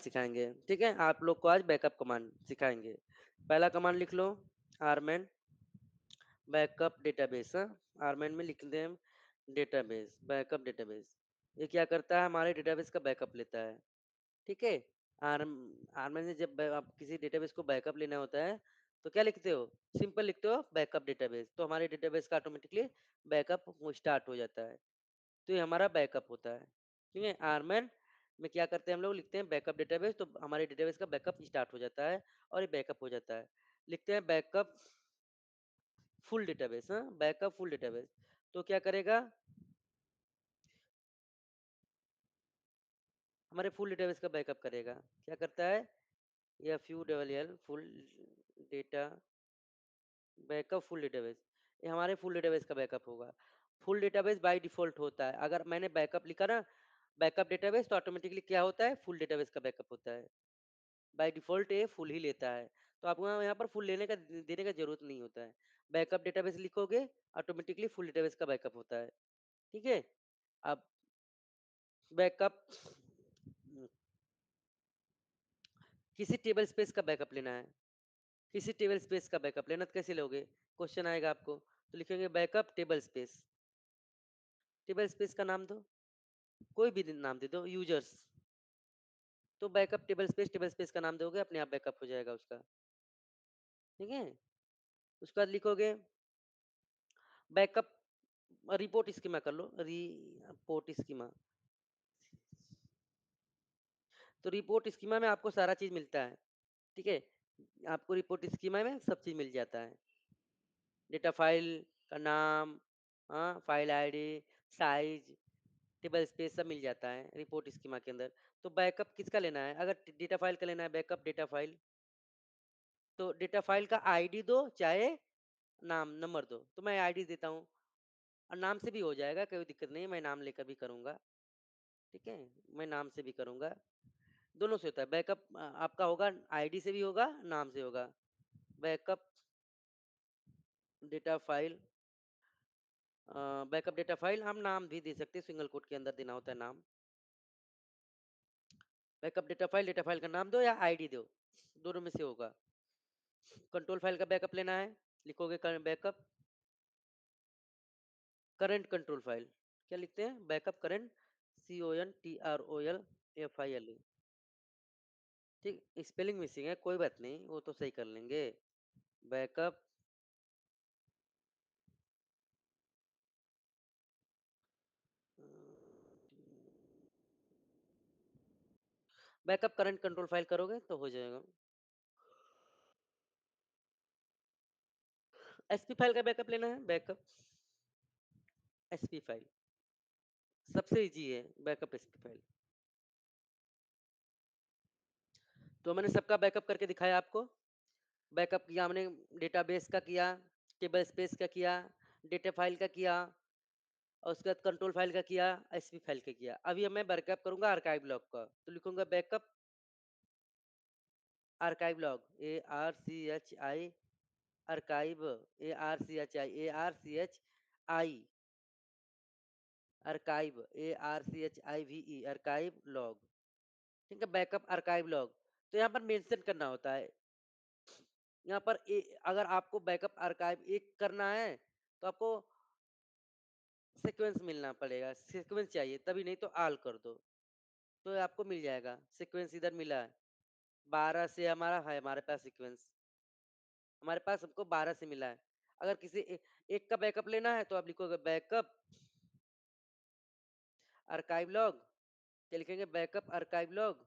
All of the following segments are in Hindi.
सिखाएँगे, ठीक है? आप लोग को आज बैकअप कमांड सिखाएँगे। पहला कमांड लिख लो, आरमैन बैकअप डेटाबेस हाँ, आरमैन में लिख दें हम डेटाबेस, बैकअप डेटाबेस। ये क्या करता है हमारे डेटाबेस का बैकअप लेता है, ठीक है? आरम आरमैन से जब आप किसी डेटाबेस को बैकअप लेना होता है, तो क्या लिखते हो? सिंपल लिखते हो बैकअप डेटाबेस, तो हमारे डेटाबेस का ऑटोमेटिकली बैकअप वो स्टार्ट हो जाता है। तो ये हमारा बैकअप होता है, ठीक है? आरमैन में क्या करते हैं हम लोग लिखते हैं बैकअप डेटाबेस, तो हमारे डेटाबेस का बैकअप स्टार्ट हो जाता है और ये बैकअप हो जाता है। लिखते हैं बैकअप फुल डेटाबेस हाँ, बैकअप फुल डेटाबेस। तो क्या करेगा? हमारे फुल डेटाबेस का बैकअप करेगा। क्या करता है? FULL full data backup full database. ये हमारे फुल डेटाबेस का बैकअप होगा। फुल डेटाबेस बाय डिफ़ॉल्ट होता है। अगर मैंने बैकअप लिखा ना, बैकअप डेटाबेस तो ऑटोमेटिकली क्या होता है? फुल डेटाबेस का बैकअप होता है। बाय डिफ़ॉल्ट ये फुल ही लेता है। तो आपको यहाँ पर फुल लेने का देने का ज़रूरत नहीं होता है। बैकअप डेटाबेस लिखोगे, ऑटोमेटिकली फुल डेटाबेस का बैकअप होता है। ठीक है? अब बैकअप किसी टेबल स्पेस का बैकअप लेना है। किसी टेबल स्पेस का बैकअप लेना तो कैसे लोगे? क्वेश्चन आएगा आपको। तो लिखेंगे backup table space. Table space का नाम दो, कोई भी नाम दे दो, यूजर्स। तो बैकअप टेबल स्पेस का नाम दोगे, अपने आप बैकअप हो जाएगा उसका। ठीक है? उसके बाद लिखोगे बैकअप रिपोर्ट स्कीमा कर लो, रिपोर्ट स्कीमा। तो रिपोर्ट स्कीमा में आपको सारा चीज़ मिलता है। ठीक है? आपको रिपोर्ट स्कीमा में सब चीज़ मिल जाता है। डेटा फाइल का नाम, हाँ, file ID, size, table space सब मिल जाता है रिपोर्ट स्कीमा के अंदर। तो बैकअप किसका लेना है? अगर डेटा फाइल का लेना है बैकअप डेटा फाइल, तो डेटा फाइल का आईडी दो चाहे नाम नंबर दो। तो मैं आईडी देता हूँ और नाम से भी हो जाएगा, कोई दिक्कत नहीं है, मैं नाम लेकर भी करूँगा। ठीक है? मैं नाम से भी करूँगा। दोनों से होता है बैकअप आपका होगा आईडी से भी होगा, नाम से होगा। Backup data file backup data file हम नाम भी दे सकते हैं, सिंगल कोट के अंदर देना होता है नाम। बैकअप डेटा फाइल का नाम दो या आईडी दो, दोनों में से होगा। कंट्रोल फाइल का बैकअप लेना है, लिखोगे बैकअप करंट कंट्रोल फाइल। क्या लिखते हैं? Backup current CONTROLFILE। ठीक, स्पेलिंग मिसिंग है, कोई बात नहीं, वो तो सही कर लेंगे। Backup backup current control file करोगे तो हो जाएगा। एसपी फाइल का बैकअप लेना है, बैकअप एसपी फाइल सबसे इजी है, बैकअप एसपी फाइल। तो मैंने सबका बैकअप करके दिखाया आपको। बैकअप किया हमने, डेटाबेस का किया, टेबल स्पेस का किया, डेटा फाइल का किया और उसके बाद कंट्रोल फाइल का किया, एसपी फाइल का किया। अभी मैं बैकअप करूंगा आर्काइव लॉग का, तो लिखूंगा backup archive log, ARCHI archive, ARCHI archive, ARCHIVE archive log. ठीक है? Backup archive log. तो यहाँ पर मेंशन करना होता है। यहाँ पर अगर आपको बैकअप आर्काइव एक करना है तो आपको सीक्वेंस मिलना पड़ेगा, सीक्वेंस चाहिए तभी, नहीं तो आल कर दो तो आपको मिल जाएगा। सीक्वेंस इधर मिला है, 12 से हमारा है, हमारे पास सीक्वेंस हमारे पास हमको 12 से मिला है। अगर किसी एक का बैकअप लेना है तो आप लिखोगे बैकअप आर्काइव लॉग, क्या लिखेंगे? Backup archive log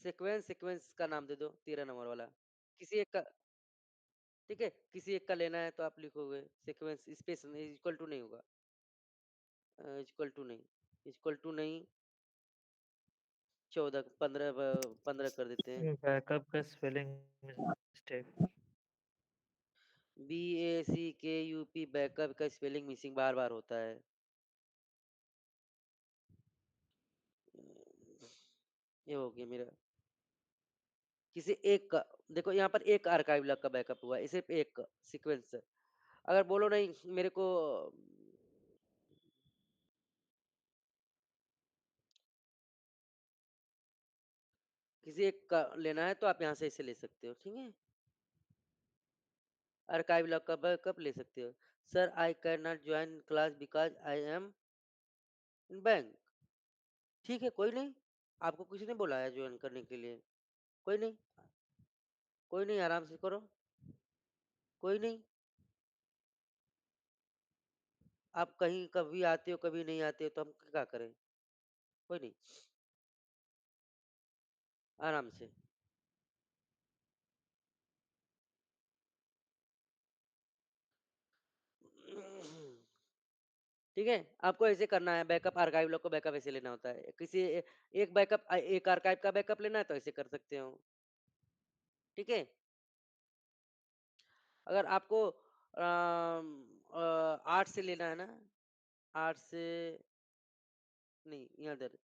sequence, sequence का नाम दे दो 13 नंबर वाला। किसी एक का, ठीक है? किसी एक का लेना है तो आप लिखोगे सीक्वेंस, स्पेस नहीं, इक्वल टू नहीं होगा, इक्वल टू नहीं, इक्वल टू नहीं, 14 15 15 कर देते हैं। बैकअप का स्पेलिंग मिस्टेक। BACKUP बैकअप का स्पेलिंग मिसिंग बार बार होता है। ये हो गया मेरा। किसी एक का, देखो यहाँ पर एक आर्काइव लॉग का बैकअप हुआ है, सिर्फ एक सीक्वेंस। अगर बोलो नहीं मेरे को किसी एक का लेना है तो आप यहाँ से इसे ले सकते हो, ठीक है? आर्काइव लॉग का बैकअप ले सकते हो। Sir I can not join class because I am in bank. ठीक है, कोई नहीं। आपको किसी ने बुलाया जॉइन करने के लिए? कोई नहीं, कोई नहीं, आराम से करो। कोई नहीं, आप कहीं कभी आते हो, कभी नहीं आते हो तो हम क्या करें? कोई नहीं, आराम से। ठीक है? आपको ऐसे करना है बैकअप आर्काइव लॉग को बैकअप ऐसे लेना होता है। एक बैकअप एक आर्काइव का बैकअप लेना है तो ऐसे कर सकते हो। ठीक है? अगर आपको 8 से लेना है ना, 8 से नहीं यहाँ इधर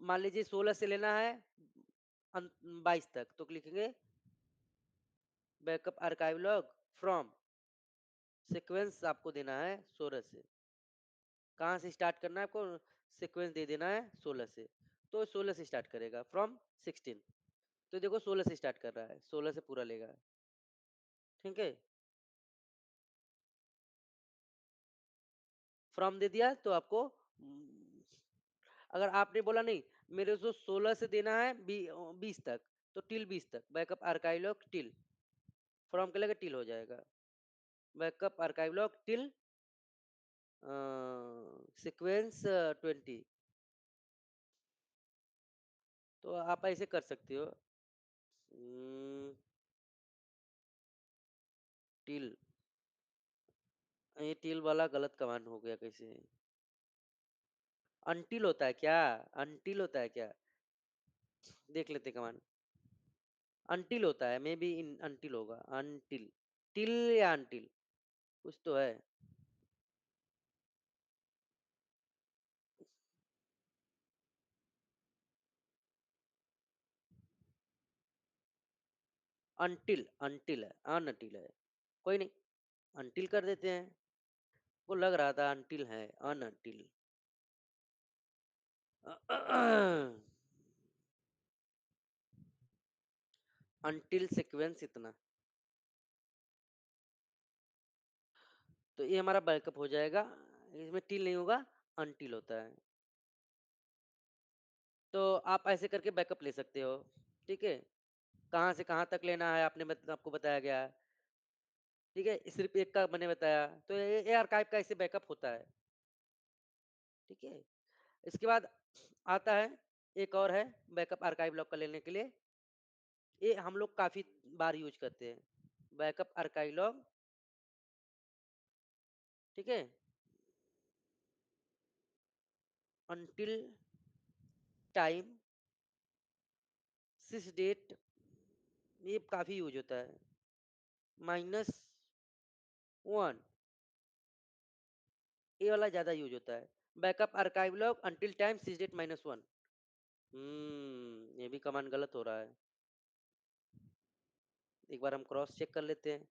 मान लीजिए 16 से लेना है 22 तक तो लिखेंगे backup archive log from sequence आपको देना है 16 से। कहाँ से स्टार्ट करना है आपको? सीक्वेंस दे देना है 16 से। तो 16 से स्टार्ट करेगा फ्रॉम 16। तो देखो 16 से स्टार्ट कर रहा है, 16 से पूरा लेगा। ठीक है? फ्रॉम दे दिया तो आपको अगर आपने बोला नहीं मेरे को 16 से देना है 20 तक तो टिल 20 तक backup archive log till from के लगे टिल हो जाएगा। Backup archive log till sequence 20। तो आप ऐसे कर सकते हो टिल। ये टिल वाला गलत कमांड हो गया कैसे? अनटिल होता है क्या? अनटिल होता है क्या? देख लेते कमांड। अनटिल होता है मे बी इन अनटिल होगा अनटिल टिल या अनटिल कुछ तो है। अनटिल अनटिल है अनटिल है कोई नहीं अनटिल कर देते हैं। वो लग रहा था अनटिल है अनटिल। अनटिल सीक्वेंस इतना तो ये हमारा बैकअप हो जाएगा। इसमें टिल नहीं होगा अनटिल होता है। तो आप ऐसे करके बैकअप ले सकते हो। ठीक है? कहाँ से कहाँ तक लेना है आपको बताया गया है। ठीक है? सिर्फ एक का मैंने बताया तो ये आर्काइव का ऐसे बैकअप होता है। ठीक है? इसके बाद आता है एक और है बैकअप आर्काइव लॉग का लेने के लिए। ये हम लोग काफी बार यूज करते हैं बैकअप आर्काइव लॉग। ठीक है? अनटिल टाइम सिस डेट ये काफी यूज होता है -1 ये वाला ज्यादा यूज होता है backup archive log until time sys date -1। ये भी कमांड गलत हो रहा है। एक बार हम क्रॉस चेक कर लेते हैं।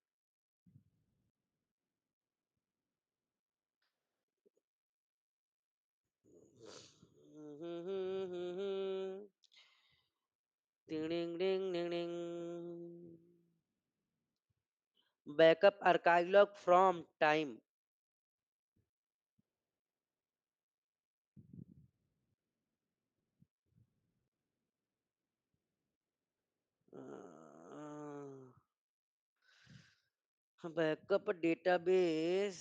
टिंग डिंग डिंग डिंग backup archive log from time backup database.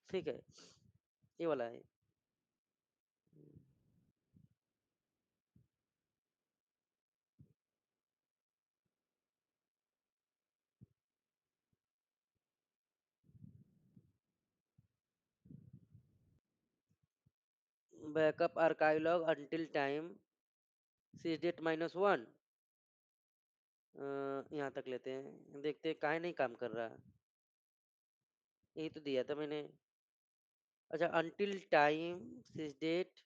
ठीक है ये वाला है backup archive log until time sys date -1। यहाँ तक लेते हैं देखते हैं काहे नहीं काम कर रहा। यही तो दिया था मैंने। अच्छा अंटिल टाइम सिस डेट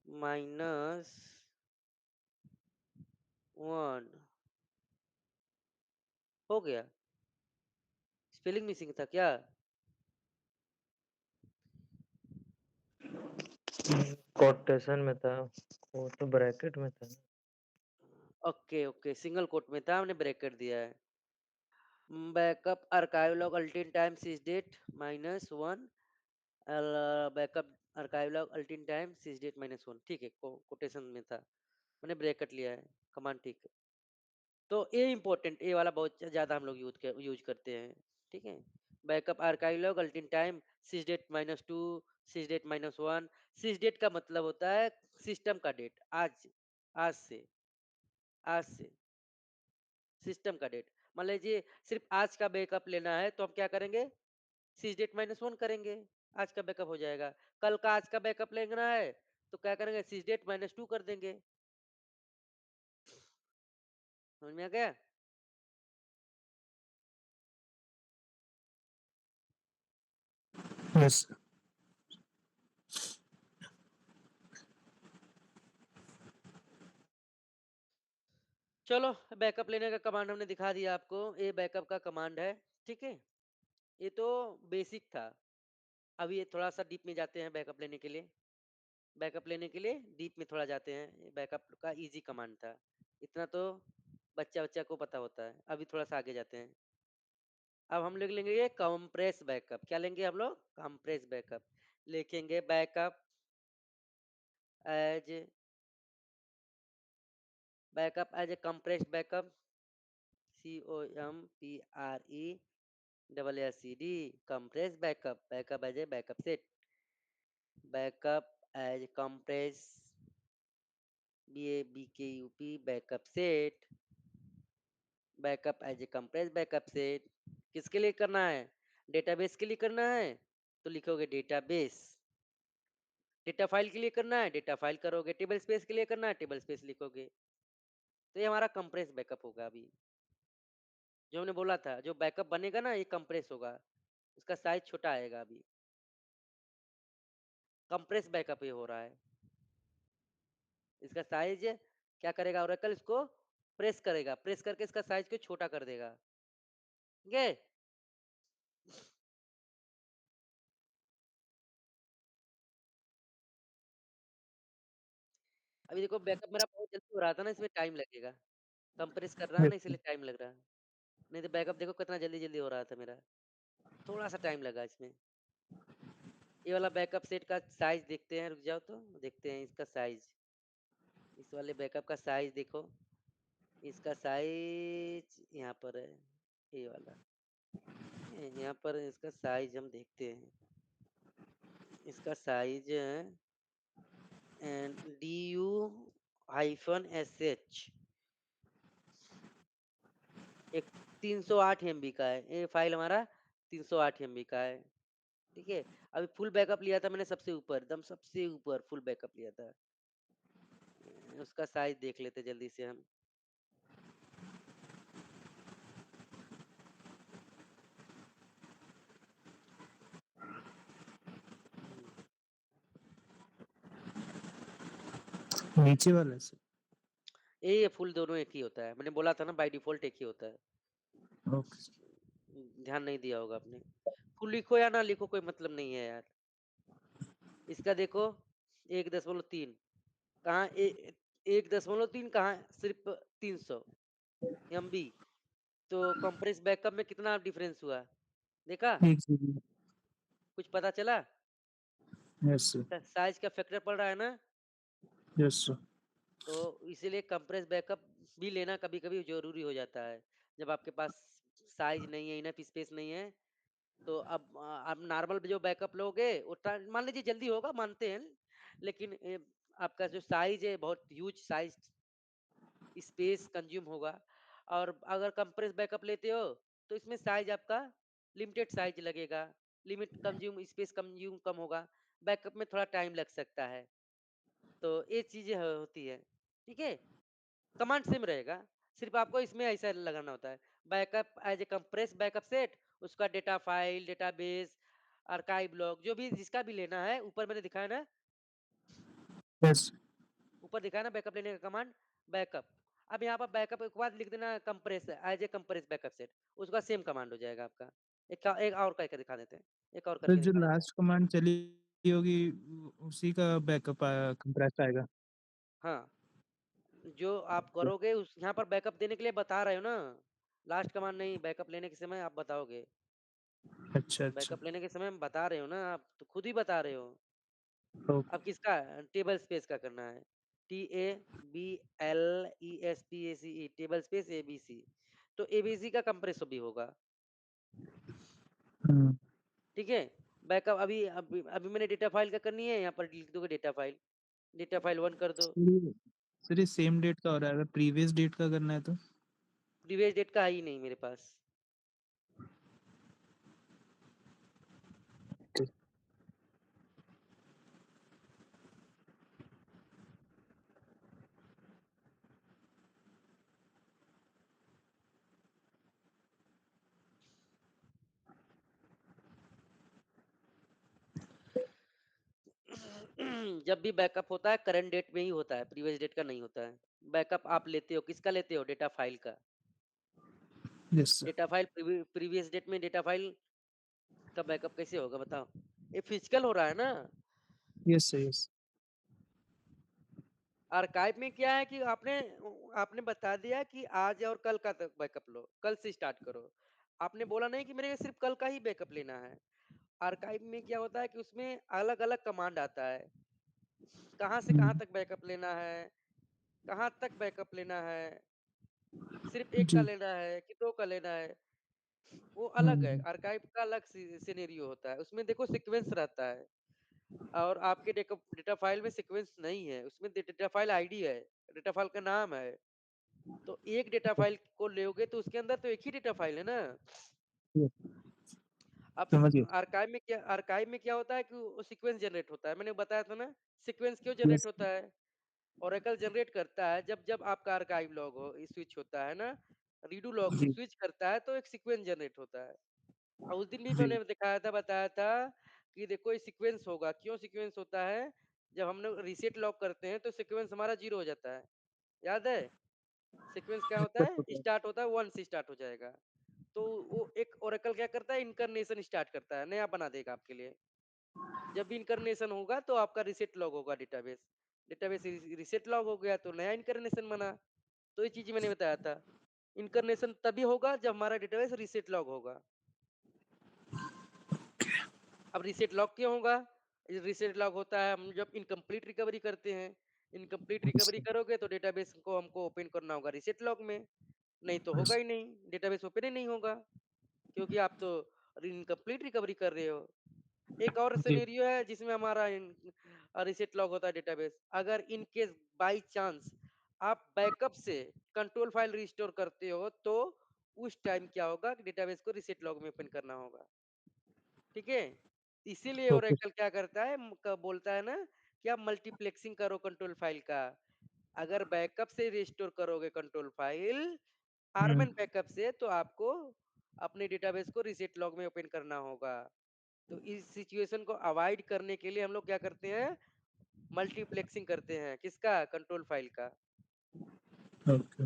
-1 हो गया। स्पेलिंग मिसिंग था क्या? कोटेशन में था, वो तो ब्रैकेट में था ना। ओके, ओके, सिंगल कोट में था, हमने ब्रैकेट दिया है। बैकअप आर्काइव लॉग अल्टीन time sys date -1 backup archive log अल्टीन टाइम सिस डेट -1 ठीक है, कोटेशन में था। मैंने ब्रैकेट लिया है, कमांड ठीक है। तो ये इम्पोर्टेंट ये वाला बहुत ज़्यादा हम लोग यूज़ करते हैं, ठीक है? बैकअप आर्काइव लॉग अल्टीन टाइम सिस डेट -2 सिस डेट -1 सिस डेट का मतलब होता है सिस्टम का डेट, आज से आज से सिस्टम का डेट। मान लीजिए सिर्फ आज का बैकअप लेना है तो हम क्या करेंगे? सिस डेट -1 करेंगे, आज का बैकअप हो जाएगा। कल का आज का बैकअप लेना है तो क्या करेंगे? सिस डेट -2 कर देंगे। समझ में आ गया? Yes sir. चलो बैकअप लेने का कमांड हमने दिखा दिया आपको, ये बैकअप का कमांड है, ठीक है? ये तो बेसिक था। अभी ये थोड़ा सा डीप में जाते हैं बैकअप लेने के लिए। बैकअप लेने के लिए डीप में थोड़ा जाते हैं। ये बैकअप का इजी कमांड था। इतना तो बच्चा बच्चा को पता होता है। अभी थोड़ा सा आगे जाते हैं। अब हम लोग लेंगे ये कंप्रेस बैकअप। क्या लेंगे हम लोग? Compress backup. लिखेंगे as backup as a compressed backup, COMPRESSED, compress backup, backup as a backup set, backup as compress BABKUP backup set, backup as a compress backup set. किसके लिए करना है? डेटाबेस के लिए करना है तो लिखोगे डेटाबेस। डेटा फाइल के लिए करना है डेटा फाइल करोगे, टेबल स्पेस के लिए करना है टेबल स्पेस लिखोगे। तो ये हमारा कंप्रेस बैकअप होगा। अभी जो हमने बोला था जो बैकअप बनेगा ना ये कंप्रेस होगा, उसका साइज छोटा आएगा। अभी कंप्रेस बैकअप ये हो रहा है। इसका साइज क्या करेगा? ओरेकल इसको प्रेस करेगा, प्रेस करके इसका साइज को छोटा कर देगा। ठीक है? अभी देखो बैकअप मेरा बहुत जल्दी हो रहा था ना, इसमें टाइम लगेगा। कंप्रेस कर रहा है यस ना सर। इसलिए टाइम लग रहा है। नहीं तो बैकअप देखो कितना जल्दी जल्दी हो रहा था मेरा। थोड़ा सा टाइम लगा इसमें। ये वाला बैकअप सेट का साइज देखते हैं, रुक जाओ तो देखते हैं इसका साइज। इस वाले बैकअप का साइज देखो। इसका साइज यहाँ पर है, ये वाला। यहाँ पर इसका साइज हम देखते हैं। इसका साइज है DU-SH एक 308 MB का है। ये फाइल हमारा 308 MB का है। ठीक है? अभी फुल बैकअप लिया था मैंने सबसे ऊपर, एकदम सबसे ऊपर फुल बैकअप लिया था। उसका साइज देख लेते जल्दी से हम। हम्म, नीचे वाला सर। ये फुल दोनों एक ही होता है। मैंने बोला था ना बाय डिफॉल्ट एक ही होता है। Okay sir. ध्यान नहीं दिया होगा आपने। फुल लिखो या ना लिखो कोई मतलब नहीं है यार। इसका देखो 1.3 कहाँ 1.3 कहाँ सिर्फ 300 MB। तो कंप्रेस बैकअप में कितना डिफरेंस हुआ? देखा? 1 GB। कुछ पता चला? Yes sir. साइज का फैक्टर पड़ रहा है ना? Yes sir. तो इसीलिए कंप्रेस बैकअप भी लेना कभी-कभी ज़रूरी हो जाता है। जब आपके पास साइज़ नहीं है, इनफ स्पेस नहीं है, तो अब आप नॉर्मल जो बैकअप लोगे वो मान लीजिए जल्दी होगा, मानते हैं। लेकिन आपका जो साइज़ है बहुत ह्यूज साइज़ स्पेस कंज्यूम होगा। और अगर कंप्रेस बैकअप लेते हो तो इसमें साइज़ आपका लिमिटेड साइज़ लगेगा, लिमिट कंज्यूम स्पेस कंज्यूम कम होगा, बैकअप में थोड़ा टाइम लग सकता है। तो ये चीज़ें होती है। ठीक है? कमांड सेम रहेगा, सिर्फ आपको इसमें ऐसा लगाना होता है। Backup as a compress backup set, उसका data file, database, archive log जो भी जिसका भी लेना है, ऊपर मैंने दिखाया ना, यस। ऊपर दिखाया ना बैकअप लेने का कमांड बैकअप। अब यहाँ पर बैकअप के बाद लिख देना compress as a compress backup set, उसका सेम कमांड हो जाएगा आपका। एक और करके दिखा देते हैं, एक और सर करके जो दिखा देते हैं। लास्ट कमांड चली होगी उसी का बैकअप कंप्रेस आएगा। हाँ, जो आप करोगे उस यहाँ पर बैकअप देने के लिए बता रहे हो ना, लास्ट कमांड नहीं, बैकअप लेने के समय आप बताओगे। अच्छा, अच्छा। बैकअप लेने के समय हम बता रहे हो ना, आप तो खुद ही बता रहे हो। अब ओके। किसका टेबल स्पेस का करना है, TABLESPACE, टेबल स्पेस ABC। तो ABC का कंप्रेसर भी होगा। हुँ। ठीक है, बैकअप अभी अभी अभी मैंने डेटा फाइल का करनी है, यहाँ पर लिख दोगे डेटा फाइल 1 कर दो। सर ये सर ये सेम डेट का हो रहा है, अगर प्रीवियस डेट का करना है तो? प्रीवियस डेट का है ही नहीं मेरे पास। ओके। जब भी बैकअप होता है करंट डेट में ही होता है, प्रीवियस डेट का नहीं होता है। बैकअप आप लेते हो, किसका लेते हो? डेटा फाइल का। Yes sir. Data file previous date में डेटा फाइल का बैकअप कैसे होगा बताओ? ये फिजिकल हो रहा है ना। Yes sir, yes. आर्काइव में क्या है कि आपने आपने बता दिया कि आज और कल का तक बैकअप लो, कल से स्टार्ट करो। आपने बोला नहीं कि मेरे सिर्फ कल का ही बैकअप लेना है। आर्काइव में क्या होता है कि उसमें अलग अलग कमांड आता है, कहाँ से कहाँ हुँ। तक बैकअप लेना है, कहाँ तक बैकअप लेना है, सिर्फ एक का जी। लेना है कि दो का लेना है, वो हुँ, अलग है। हुँ। आर्काइव का अलग सिनेरियो होता है, उसमें देखो सीक्वेंस रहता है। और आपके डेटा फाइल में सीक्वेंस नहीं है, उसमें डेटा फाइल आईडी है, डेटा फाइल का नाम है। तो एक डेटा फाइल को लोगे तो उसके अंदर तो एक ही डेटा फाइल है ना। यस, अब समझ गया। आर्काइव में क्या होता है कि वो सीक्वेंस जनरेट होता है, मैंने बताया था ना। सीक्वेंस क्यों जनरेट यस। होता है? ओरेकल जनरेट करता है जब जब आपका आर्काइव लॉग हो स्विच होता है ना, रीडू लॉग जी, स्विच करता है तो एक सीक्वेंस जनरेट होता है। और उस दिन भी जी, मैंने दिखाया था, बताया था कि देखो ये सीक्वेंस होगा। क्यों सीक्वेंस होता है? जब हम लोग रीसेट लॉक करते हैं तो सीक्वेंस हमारा जीरो हो जाता है, याद है? सीक्वेंस क्या होता दिक्कत है? होता है। स्टार्ट होता है वन से स्टार्ट हो जाएगा। तो वो एक ओरेकल क्या करता है, इनकरनेशन स्टार्ट करता है, नया बना देगा आपके लिए। जब भी इनकरनेशन होगा तो आपका रीसेट लॉग होगा डेटाबेस। डेटाबेस रीसेट लॉग हो गया तो नया इनकरनेशन बना। तो ये चीज मैंने बताया था। इनकरनेशन तभी होगा जब हमारा डेटाबेस रीसेट लॉग होगा। अब रीसेट लॉग क्यों होगा? रीसेट लॉग होता है हम जब इनकम्प्लीट रिकवरी करते हैं। Incomplete yes recovery sir. करोगे तो डेटाबेस को हमको ओपन करना होगा रीसेट लॉग में। नहीं तो होगा यस। ही नहीं, डेटाबेस ओपन ही नहीं होगा, क्योंकि आप तो इनकम्प्लीट रिकवरी कर रहे हो। एक और जी। सिनेरियो है जिसमें हमारा रीसेट लॉग होता है डेटाबेस। अगर इन केस बाय चांस आप बैकअप से कंट्रोल फाइल रिस्टोर करते हो तो उस टाइम क्या होगा कि डेटाबेस को रीसेट लॉग में ओपन करना होगा। ठीक है, इसीलिए ओके। ओरेकल क्या करता है, बोलता है ना कि आप मल्टीप्लेक्सिंग करो कंट्रोल फाइल का। अगर बैकअप से रिस्टोर करोगे कंट्रोल फाइल हुँ। आर्मन बैकअप से तो आपको अपने डेटाबेस को रीसेट लॉग में ओपन करना होगा। तो इस सिचुएशन को अवॉइड करने के लिए हम लोग क्या करते हैं, मल्टीप्लेक्सिंग करते हैं, किसका? कंट्रोल फाइल का। ओके।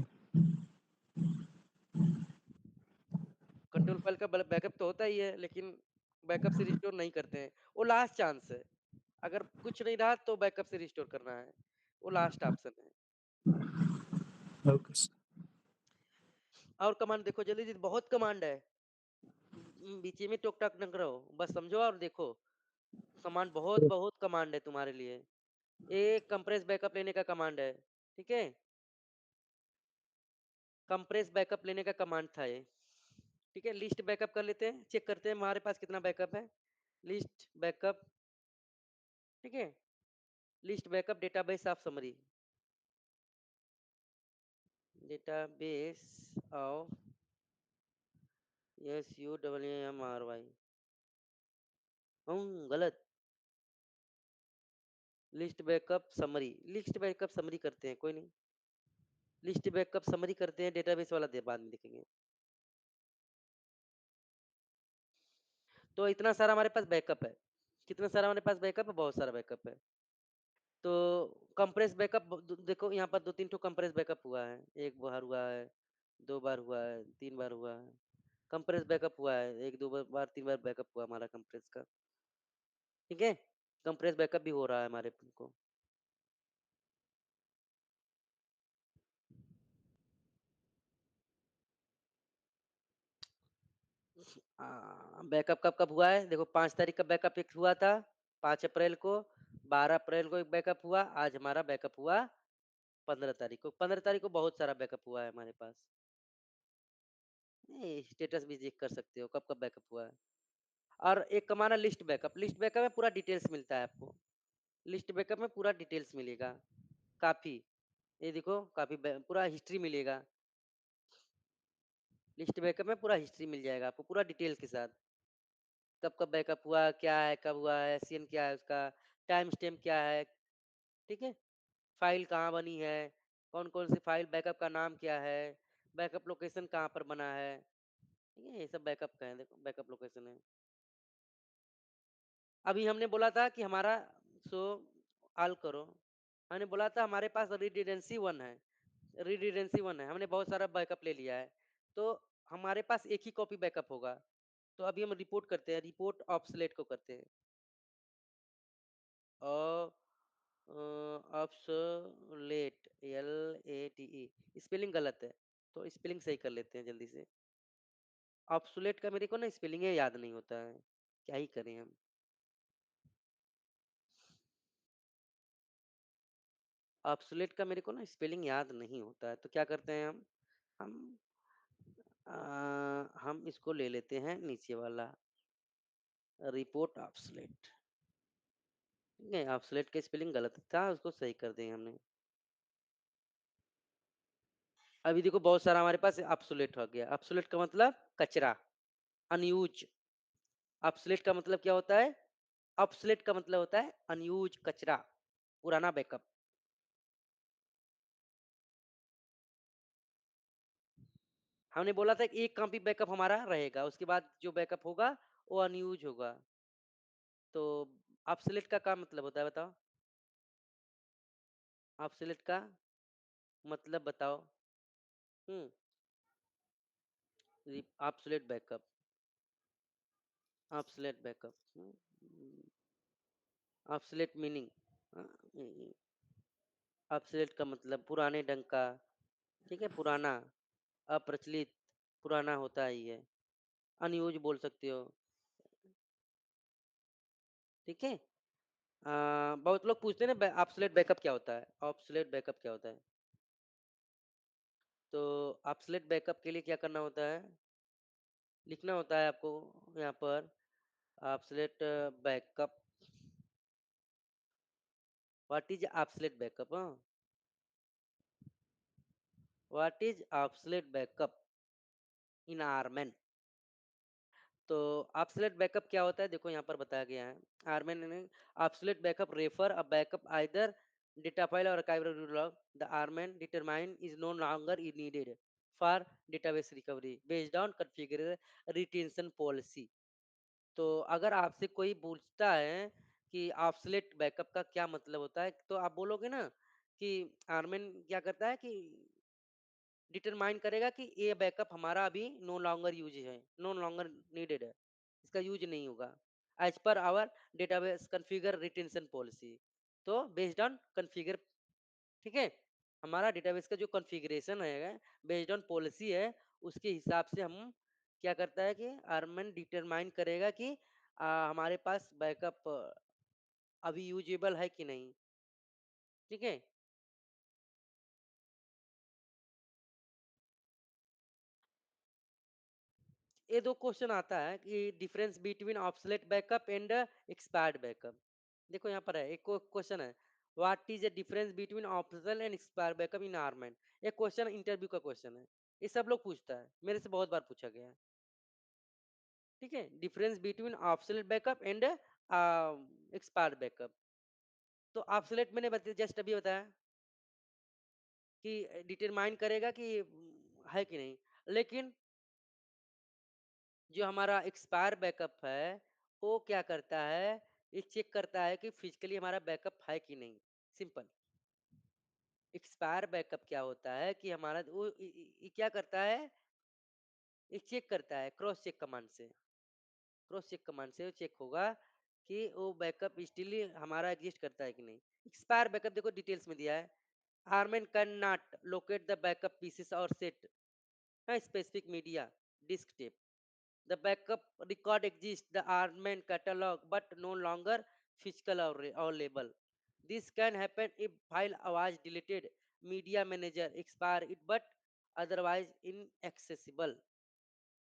कंट्रोल फाइल का बैकअप तो होता ही है, लेकिन बैकअप से रिस्टोर नहीं करते हैं। वो लास्ट चांस है, अगर कुछ नहीं रहा तो बैकअप से रिस्टोर करना है, वो लास्ट ऑप्शन है। Okay sir. और कमांड देखो जल्दी जल्दी, बहुत कमांड है। बीच में टोक टाक न करो, बस समझो और देखो। कमांड बहुत तो बहुत कमांड है तुम्हारे लिए। एक कंप्रेस बैकअप लेने का कमांड है, ठीक है? कंप्रेस बैकअप लेने का कमांड था ये। ठीक है, लिस्ट बैकअप कर लेते हैं, चेक करते हैं हमारे पास कितना बैकअप है। लिस्ट बैकअप, ठीक है? List backup database of summary, database of SUMMRY। गलत। List backup summary, list backup summary करते हैं, कोई नहीं। लिस्ट बैकअप समरी करते हैं, डेटाबेस वाला बाद में देखेंगे। तो इतना सारा हमारे पास बैकअप है। कितना सारा हमारे पास बैकअप है? बहुत सारा बैकअप है। तो कंप्रेस बैकअप देखो यहाँ पर दो तीन ठो कंप्रेस बैकअप हुआ है। एक बार हुआ है, दो बार हुआ है, तीन बार हुआ है। कंप्रेस बैकअप हुआ है, एक दो बार तीन बार बैकअप हुआ हमारा कंप्रेस का। ठीक है, कंप्रेस बैकअप भी हो रहा है हमारे को। बैकअप कब कब हुआ है? देखो 5 तारीख का बैकअप एक हुआ था, 5 अप्रैल को, 12 अप्रैल को एक बैकअप हुआ, आज हमारा बैकअप हुआ 15 तारीख को। 15 तारीख को बहुत सारा बैकअप हुआ है हमारे पास। स्टेटस भी चेक कर सकते हो कब कब बैकअप हुआ है। और एक हमारा लिस्ट बैकअप में पूरा डिटेल्स मिलता है आपको। लिस्ट बैकअप में पूरा डिटेल्स मिलेगा काफी। ये देखो काफी पूरा हिस्ट्री मिलेगा। लिस्ट बैकअप में पूरा हिस्ट्री मिल जाएगा आपको पूरा डिटेल्स के साथ। कब कब बैकअप हुआ, क्या है, कब हुआ है, एससीएन क्या है उसका, टाइम स्टैम्प क्या है, ठीक है, फाइल कहाँ बनी है, कौन कौन सी फाइल, बैकअप का नाम क्या है, बैकअप लोकेशन कहाँ पर बना है, ठीक है, ये सब बैकअप का है। देखो बैकअप लोकेशन है। अभी हमने बोला था कि हमारा सो ऑल करो, हमने बोला था हमारे पास रिडंडेंसी वन है, रिडंडेंसी वन है, हमने बहुत सारा बैकअप ले लिया है, तो हमारे पास एक ही कॉपी बैकअप होगा। तो अभी हम रिपोर्ट करते हैं, रिपोर्ट ऑब्सलेट को करते हैं। Obsolete, L A T E, spelling गलत है, तो स्पेलिंग सही कर लेते हैं जल्दी से। ऑब्सोलेट का मेरे को ना स्पेलिंग याद नहीं होता है, क्या ही करें हम। ऑब्सोलेट का मेरे को ना स्पेलिंग याद नहीं होता है, तो क्या करते हैं हम हम इसको ले लेते हैं नीचे वाला, रिपोर्ट ऑब्सोलेट। ठीक है, ऑब्सोलेट का स्पेलिंग गलत था, उसको सही कर दें हमने। अभी देखो बहुत सारा हमारे पास ऑब्सोलेट हो गया। ऑब्सोलेट का मतलब कचरा, अनयूज। ऑब्सोलेट का मतलब क्या होता है? ऑब्सोलेट का मतलब होता है अनयूज, कचरा, पुराना बैकअप। हमने बोला था कि एक कॉपी बैकअप हमारा रहेगा, उसके बाद जो बैकअप होगा वो अनयूज होगा। तो ऑब्सोलेट का क्या मतलब होता है बताओ? ऑब्सोलेट का मतलब बताओ। Hmm, obsolete backup, obsolete backup, obsolete meaning, obsolete का मतलब पुराने ढंग का, ठीक है, पुराना, अप्रचलित, पुराना होता ही है। अनयूज बोल सकते हो, ठीक है। बहुत लोग पूछते हैं ना ऑब्सोलेट बैकअप क्या होता है, ऑब्सोलेट बैकअप क्या होता है। तो ऑब्सोलेट बैकअप के लिए क्या करना होता है, लिखना होता है आपको यहाँ पर, obsolete backup, what is obsolete backup, what is obsolete backup in RMAN. तो ऑब्सोलेट बैकअप क्या होता है, देखो यहाँ पर बताया गया है। आरमैन ने obsolete backup refer a backup either data file और archival log the arman determine is no longer needed for database recovery based on configured retention policy। तो अगर आपसे कोई पूछता है कि ऑब्सोलेट बैकअप का क्या मतलब होता है, तो आप बोलोगे ना कि आर्मेन क्या करता है कि डिटरमाइन करेगा कि ये बैकअप हमारा अभी नो लॉन्गर यूज है, नो लॉन्गर नीडेड है, इसका यूज नहीं होगा as per our database configure retention policy. तो बेस्ड ऑन कॉन्फ़िगर, ठीक है, हमारा डेटाबेस का जो कॉन्फ़िगरेशन है बेस्ड ऑन पॉलिसी है, उसके हिसाब से हम क्या करता है कि आर्मन डिटरमाइन करेगा कि हमारे पास बैकअप अभी यूजेबल है कि नहीं, ठीक है। ये दो क्वेश्चन आता है कि difference between obsolete backup and expired backup. देखो यहाँ पर है एक क्वेश्चन है, what is the difference between obsolete and expired backup in RMAN. ये क्वेश्चन इंटरव्यू का क्वेश्चन है, ये सब लोग पूछता है, मेरे से बहुत बार पूछा गया है, ठीक है। Difference between obsolete backup and expired backup. तो ऑब्सोलेट मैंने जस्ट अभी बताया कि डिटरमाइन करेगा कि है कि नहीं, लेकिन जो हमारा एक्सपायर बैकअप है वो क्या करता है, ये चेक करता है कि फिजिकली हमारा बैकअप है कि नहीं। सिंपल। एक्सपायर बैकअप क्या होता है कि हमारा वो ये क्या करता है, ये चेक करता है क्रॉस चेक कमांड से, क्रॉस चेक कमांड से चेक होगा कि वो बैकअप स्टिल हमारा एग्जिस्ट करता है कि नहीं। एक्सपायर बैकअप देखो डिटेल्स में दिया है। RMAN can not locate the backup pieces or set specific media disk tape. The backup record exists, the Armen catalog, but no longer physical or label. This can happen if file was deleted, media manager expire it, but otherwise inaccessible.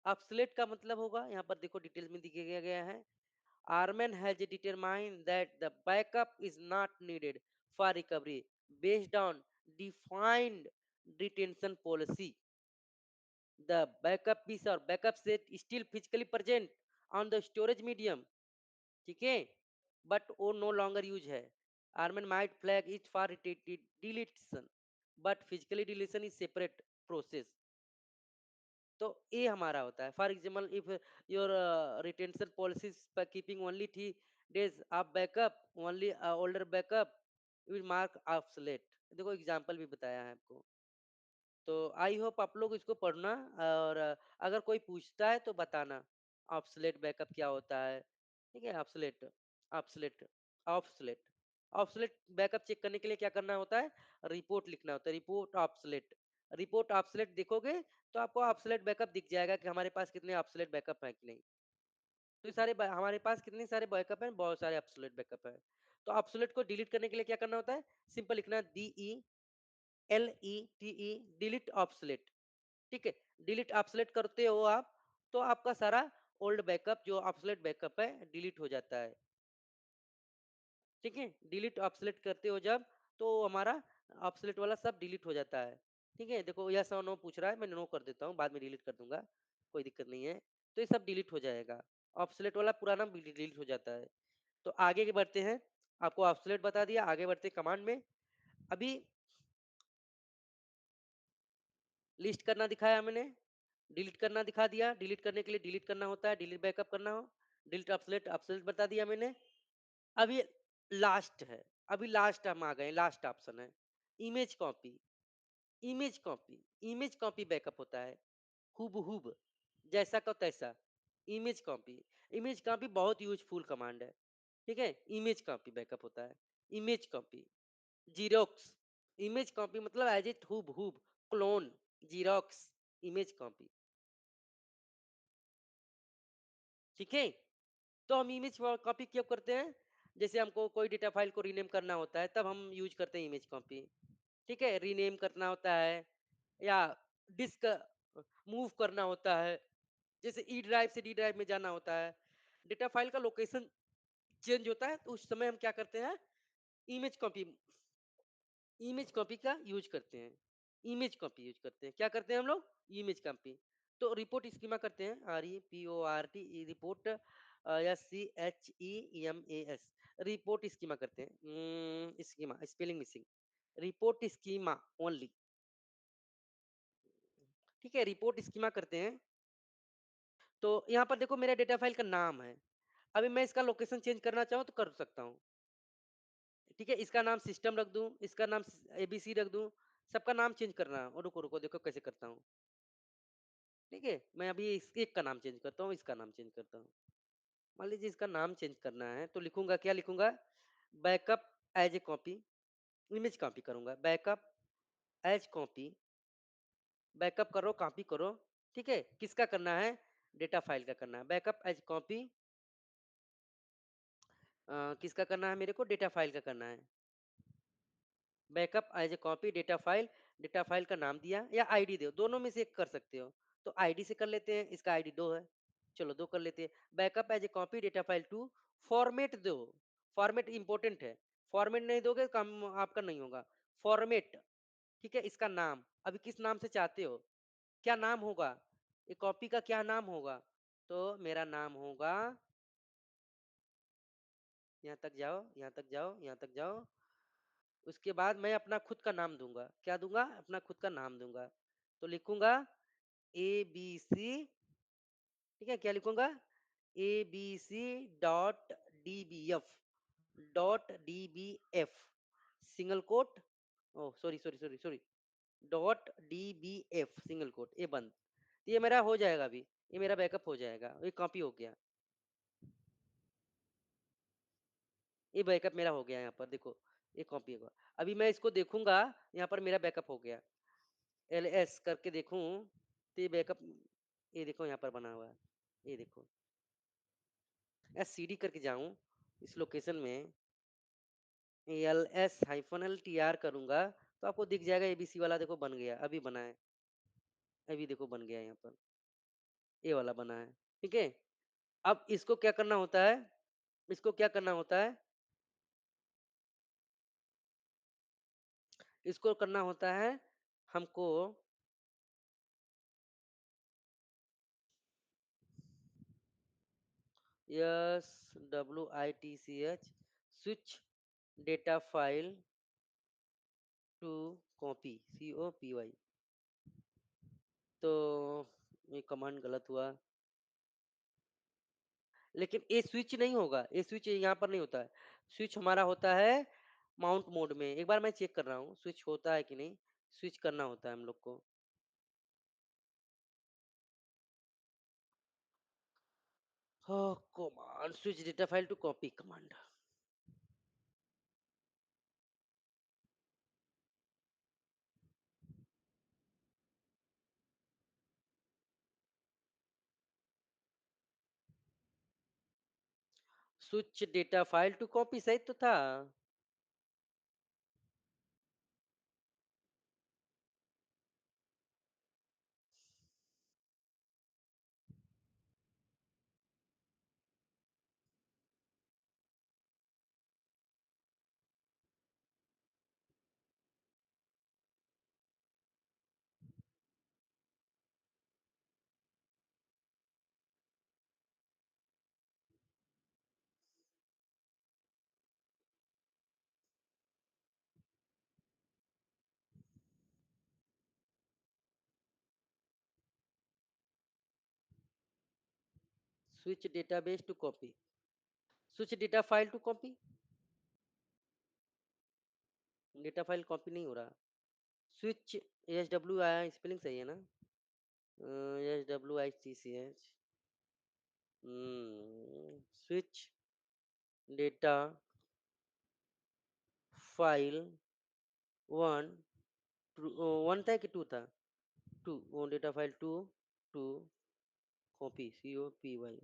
Obsolete का मतलब होगा, यहाँ पर देखो डिटेल्स में दिया गया है। Armen has determined that the backup is not needed for recovery based on defined retention policy. The backup piece or backup set is still physically present on the storage medium, ठीक है, बट वो नो लॉन्गर यूज है। RMAN might flag is for deletion, but physically deletion is separate process. तो ये हमारा होता है। For example if your retention policies पर keeping only 3 days of backup, only older backup will mark obsolete. देखो एग्जांपल भी बताया है आपको। तो आई होप आप लोग इसको पढ़ना, और अगर कोई पूछता है तो बताना ऑब्सोलेट बैकअप क्या होता है। ठीक है, obsolete obsolete obsolete obsolete backup check करने के लिए क्या करना होता है, रिपोर्ट लिखना होता है, रिपोर्ट ऑब्सोलेट। रिपोर्ट ऑब्सोलेट देखोगे तो आपको ऑब्सोलेट बैकअप दिख जाएगा कि हमारे पास कितने ऑब्सोलेट बैकअप हैं कि नहीं। तो ये सारे हमारे पास कितने सारे बैकअप हैं, बहुत सारे ऑब्सोलेट बैकअप हैं। तो ऑब्सोलेट को डिलीट करने के लिए क्या करना होता है, सिंपल लिखना DELETE, डिलीट ऑब्सोलेट। ठीक है, डिलीट ऑब्सोलेट करते हो आप तो आपका सारा ओल्ड बैकअप जो ऑब्सोलेट बैकअप है डिलीट हो जाता है। ठीक है, डिलीट ऑब्सोलेट करते हो जब, तो हमारा ऑब्सोलेट वाला सब डिलीट हो जाता है। ठीक है, देखो यस और नो पूछ रहा है, मैं नो कर देता हूँ, बाद में डिलीट कर दूंगा, कोई दिक्कत नहीं है। तो ये सब डिलीट हो जाएगा, ऑब्सोलेट वाला पुराना डिलीट हो जाता है। तो आगे के बढ़ते हैं, आपको ऑब्सोलेट बता दिया, आगे बढ़ते कमांड में। अभी लिस्ट करना दिखाया मैंने, डिलीट करना दिखा दिया। डिलीट करने के लिए डिलीट करना होता है, डिलीट बैकअप करना हो, डिलीट ऑब्सोलेट ऑब्सोलेट बता दिया मैंने। अभी लास्ट है, अभी लास्ट हम आ गए, लास्ट ऑप्शन है image copy. Image copy, image copy backup होता है, हुब जैसा का तैसा। इमेज कॉपी, इमेज कॉपी बहुत यूजफुल कमांड है। ठीक है, इमेज कॉपी बैकअप होता है। Image copy, Xerox, image copy मतलब एज इट हुब क्लोन, जीरोक्स, इमेज कॉपी। ठीक है, तो हम इमेज कॉपी क्यों करते हैं, जैसे हमको कोई डेटा फाइल को रीनेम करना होता है तब हम यूज करते हैं इमेज कॉपी। ठीक है, रीनेम करना होता है या डिस्क मूव करना होता है, जैसे ई ड्राइव से डी ड्राइव में जाना होता है, डेटा फाइल का लोकेशन चेंज होता है, तो उस समय हम क्या करते हैं, इमेज कॉपी, इमेज कॉपी का यूज करते हैं। इमेज कॉपी यूज करते हैं, क्या करते हैं हम लोग, इमेज कॉपी। तो रिपोर्ट स्कीमा करते हैं, REPORT report, SCHEMAS, report schema करते हैं। Schema spelling missing, report schema only. ठीक है, रिपोर्ट स्कीमा करते हैं। तो यहाँ पर देखो मेरा डेटा फाइल का नाम है, अभी मैं इसका लोकेशन चेंज करना चाहूँ तो कर सकता हूँ। ठीक है, इसका नाम सिस्टम रख दूं, इसका नाम ABC रख दूं, सबका नाम चेंज करना है। और रुको रुको देखो कैसे करता हूँ। ठीक है, मैं अभी इस एक का नाम चेंज करता हूँ, इसका नाम चेंज करता हूँ। मान लीजिए इसका नाम चेंज करना है तो लिखूंगा, क्या लिखूंगा, backup as a copy, image copy करूंगा, बैकअप एज कॉपी, बैकअप करो कॉपी करो। ठीक है, किसका करना है, डेटा फाइल का करना है, बैकअप एज कॉपी, किसका करना है, मेरे को डेटा फाइल का करना है। Backup as a copy data file का नाम दिया या आईडी दो, दोनों में से एक कर सकते हो। तो आईडी से कर लेते हैं, इसका आईडी 2 है, चलो 2 कर लेते हैं। Backup as a copy data file two, format दो, फॉर्मेट इंपॉर्टेंट है, फॉर्मेट नहीं दोगे तो काम आपका नहीं होगा। फॉर्मेट, ठीक है, इसका नाम अभी किस नाम से चाहते हो, क्या नाम होगा, ये कॉपी का क्या नाम होगा, तो मेरा नाम होगा, यहाँ तक जाओ यहाँ तक जाओ यहाँ तक जाओ, उसके बाद मैं अपना खुद का नाम दूंगा, क्या दूंगा, अपना खुद का नाम दूंगा। तो लिखूंगा ABC, ठीक है, क्या लिखूंगा, ABC.dbf single quote, oh sorry sorry sorry sorry, .dbf single quote, ये बंद। तो ये मेरा हो जाएगा, अभी ये मेरा बैकअप हो जाएगा, ये कॉपी हो गया। ये बैकअप मेरा हो गया यहाँ पर देखो, ये कॉपी होगा। अभी मैं इसको देखूँगा, यहाँ पर मेरा बैकअप हो गया। एलएस करके देखूँ, तो ये बैकअप ये देखो यहाँ पर बना हुआ है, ये देखो। एससीडी करके जाऊँ, इस लोकेशन में ls-ltr करूँगा, तो आपको दिख जाएगा एबीसी वाला देखो बन गया, अभी बना है। अभी देखो बन गया यहाँ पर, ये वाला बना है, ठीक है? अब इसको क्या करना होता है, इसको क्या करना होता है, इसको करना होता है हमको switch switch data file to copy COPY। तो ये कमांड गलत हुआ, लेकिन ये स्विच नहीं होगा, ये स्विच यहाँ पर नहीं होता है। स्विच हमारा होता है माउंट मोड में। एक बार मैं चेक कर रहा हूँ स्विच होता है कि नहीं। स्विच करना होता है हम लोग को। Command switch data file to copy command. Switch data file to copy सही तो था। Switch database to copy, switch data file to copy. Data file copy नहीं हो रहा। स्विच SW स्पेलिंग सही है ना? SWICCH। Switch data file one, one था कि टू था? टू, वो data file two to copy COPY।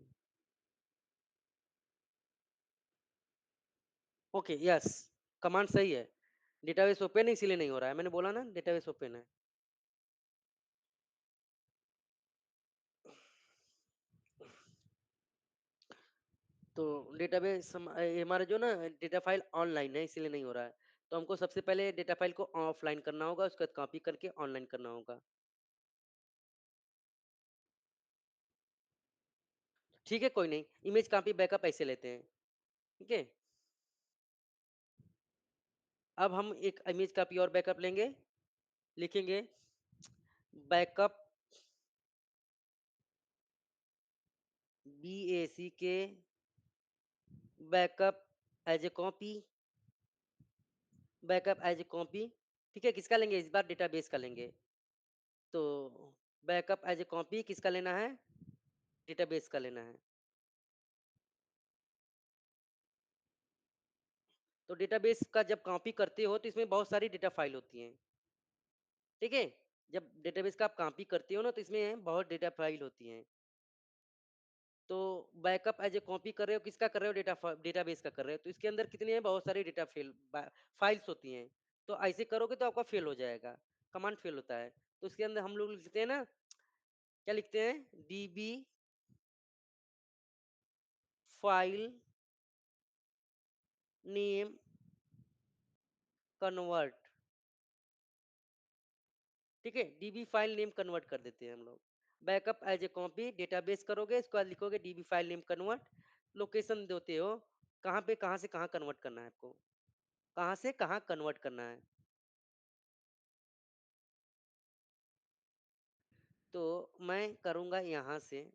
Okay yes, command सही है। डेटाबेस ओपन है इसीलिए नहीं हो रहा है। मैंने बोला ना डेटाबेस ओपन है। तो डेटाबेस हमारा जो ना डेटा फाइल ऑनलाइन है इसीलिए नहीं हो रहा है। तो हमको सबसे पहले डेटा फाइल को ऑफलाइन करना होगा, उसके बाद कॉपी करके ऑनलाइन करना होगा। ठीक है कोई नहीं, इमेज कॉपी बैकअप ऐसे लेते हैं। ठीक है, अब हम एक इमेज कॉपी और बैकअप लेंगे। लिखेंगे backup BACK backup as a copy, backup as a copy. ठीक है, किसका लेंगे इस बार? डेटाबेस का लेंगे। तो बैकअप एज ए कॉपी किसका लेना है? डेटाबेस का लेना है। तो डेटाबेस का जब कॉपी करते हो तो इसमें बहुत सारी डेटा फाइल होती हैं। ठीक है, जब डेटाबेस का आप कॉपी करते हो ना तो इसमें बहुत डेटा फाइल होती हैं। तो बैकअप एज ए कॉपी कर रहे हो, किसका कर रहे हो? डेटाबेस का कर रहे हो, तो इसके अंदर कितनी है? बहुत सारी डेटा फाइल्स होती हैं। तो ऐसे करोगे तो आपका फेल हो जाएगा, कमांड फेल होता है। तो इसके अंदर हम लोग लिखते हैं ना, क्या लिखते हैं? DB file name convert. ठीक है, DB फाइल नेम कन्वर्ट कर देते हैं हम लोग। Backup as a copy database करोगे, इसके बाद लिखोगे DB file name convert. Location देते हो, कहाँ पे कहाँ से कहाँ कन्वर्ट करना है आपको, कहाँ से कहाँ कन्वर्ट करना है। तो मैं करूँगा यहाँ से,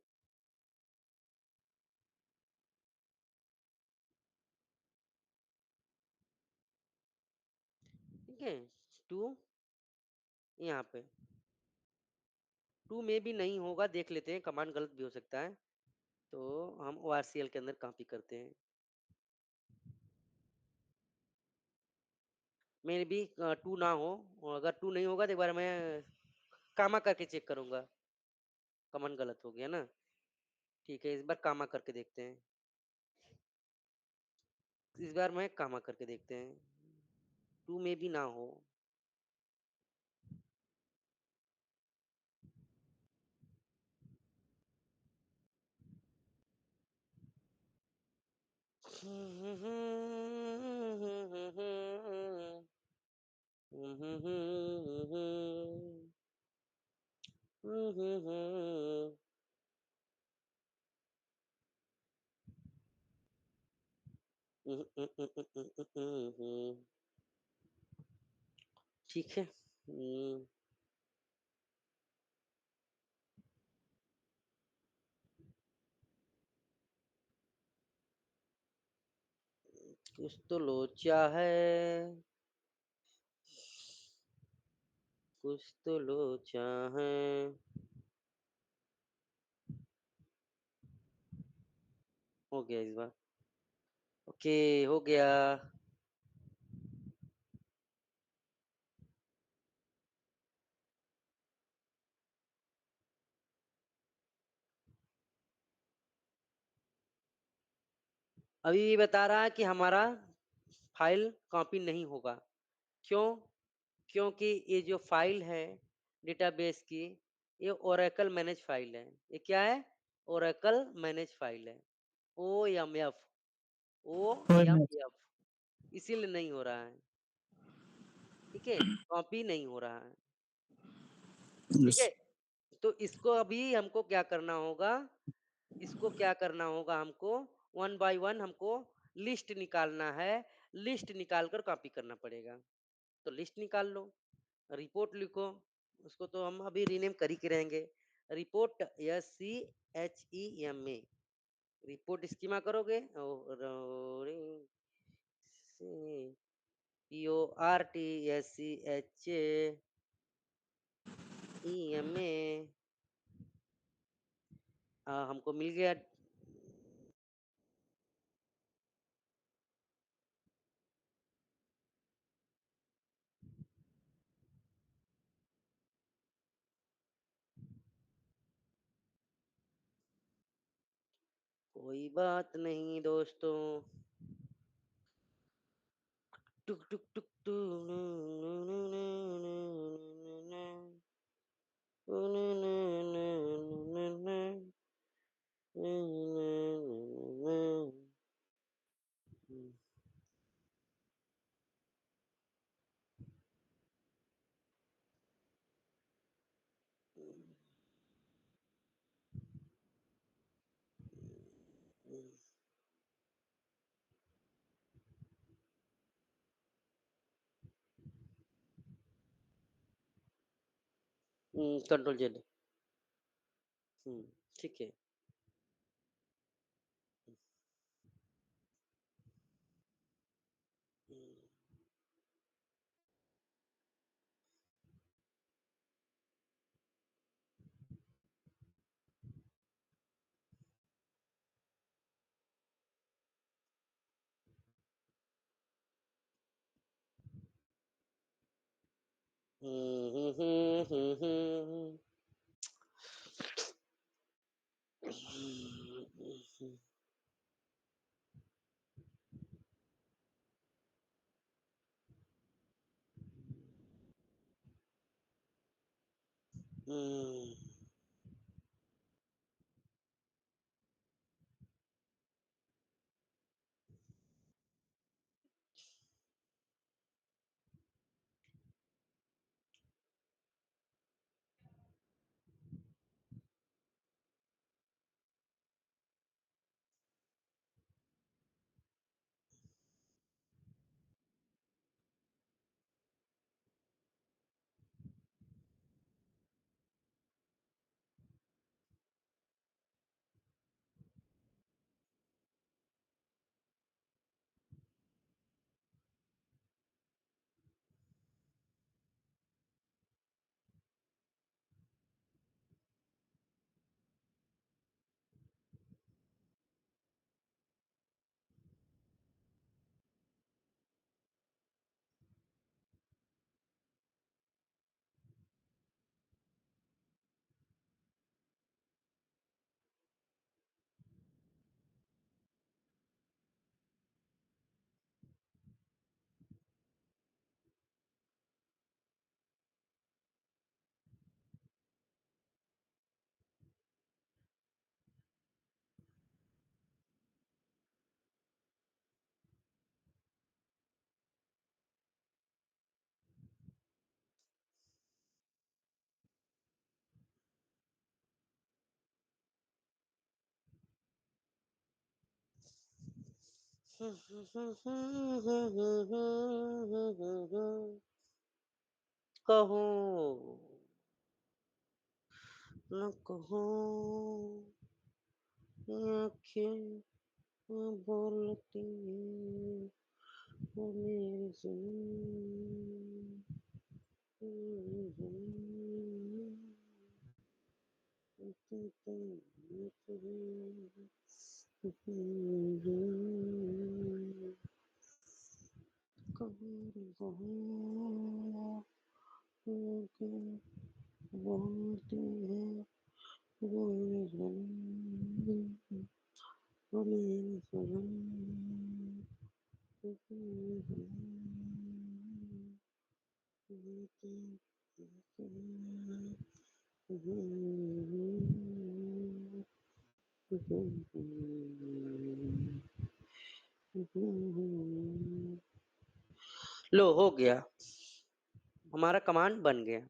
ठीक है, टू यहाँ पे। टू में भी नहीं होगा, देख लेते हैं, कमांड गलत भी हो सकता है। तो हम ORCL के अंदर कॉपी करते हैं। मे बी 2 ना हो, और अगर 2 नहीं होगा तो एक बार मैं कामा करके चेक करूँगा। कमांड गलत हो गया ना? ठीक है, इस बार कामा करके देखते हैं। इस बार मैं कामा करके देखते हैं। 2 में भी ना हो। ठीक है। कुछ तो लोचा है, कुछ तो लोचा है। हो गया इस बार। ओके, हो गया। अभी ये बता रहा है कि हमारा फाइल कॉपी नहीं होगा। क्यों? क्योंकि ये जो फाइल है डेटाबेस की, ये ओरेकल मैनेज फाइल है। ये क्या है? ओरेकल मैनेज फाइल है। O M F, O M OMS। F, इसीलिए नहीं हो रहा है। ठीक है, कॉपी नहीं हो रहा है। ठीक है, यस। तो इसको अभी हमको क्या करना होगा? इसको क्या करना होगा हमको? वन बाय वन हमको लिस्ट निकालना है। लिस्ट निकाल कर कॉपी करना पड़ेगा। तो लिस्ट निकाल लो, रिपोर्ट लिखो। उसको तो हम अभी रीनेम कर ही के रहेंगे। रिपोर्ट, SCHEMA, रिपोर्ट स्कीमा करोगे और PORTSCHEMA, हमको मिल गया। कोई बात नहीं दोस्तों। टुक टुक टुक टू, कंट्रोल जेड। ठीक है। कहो न कहो आँखें बोलती हैं ओ मेरी बोलती है वो मेरी वो मेरी लो हो गया, हमारा कमांड बन गया।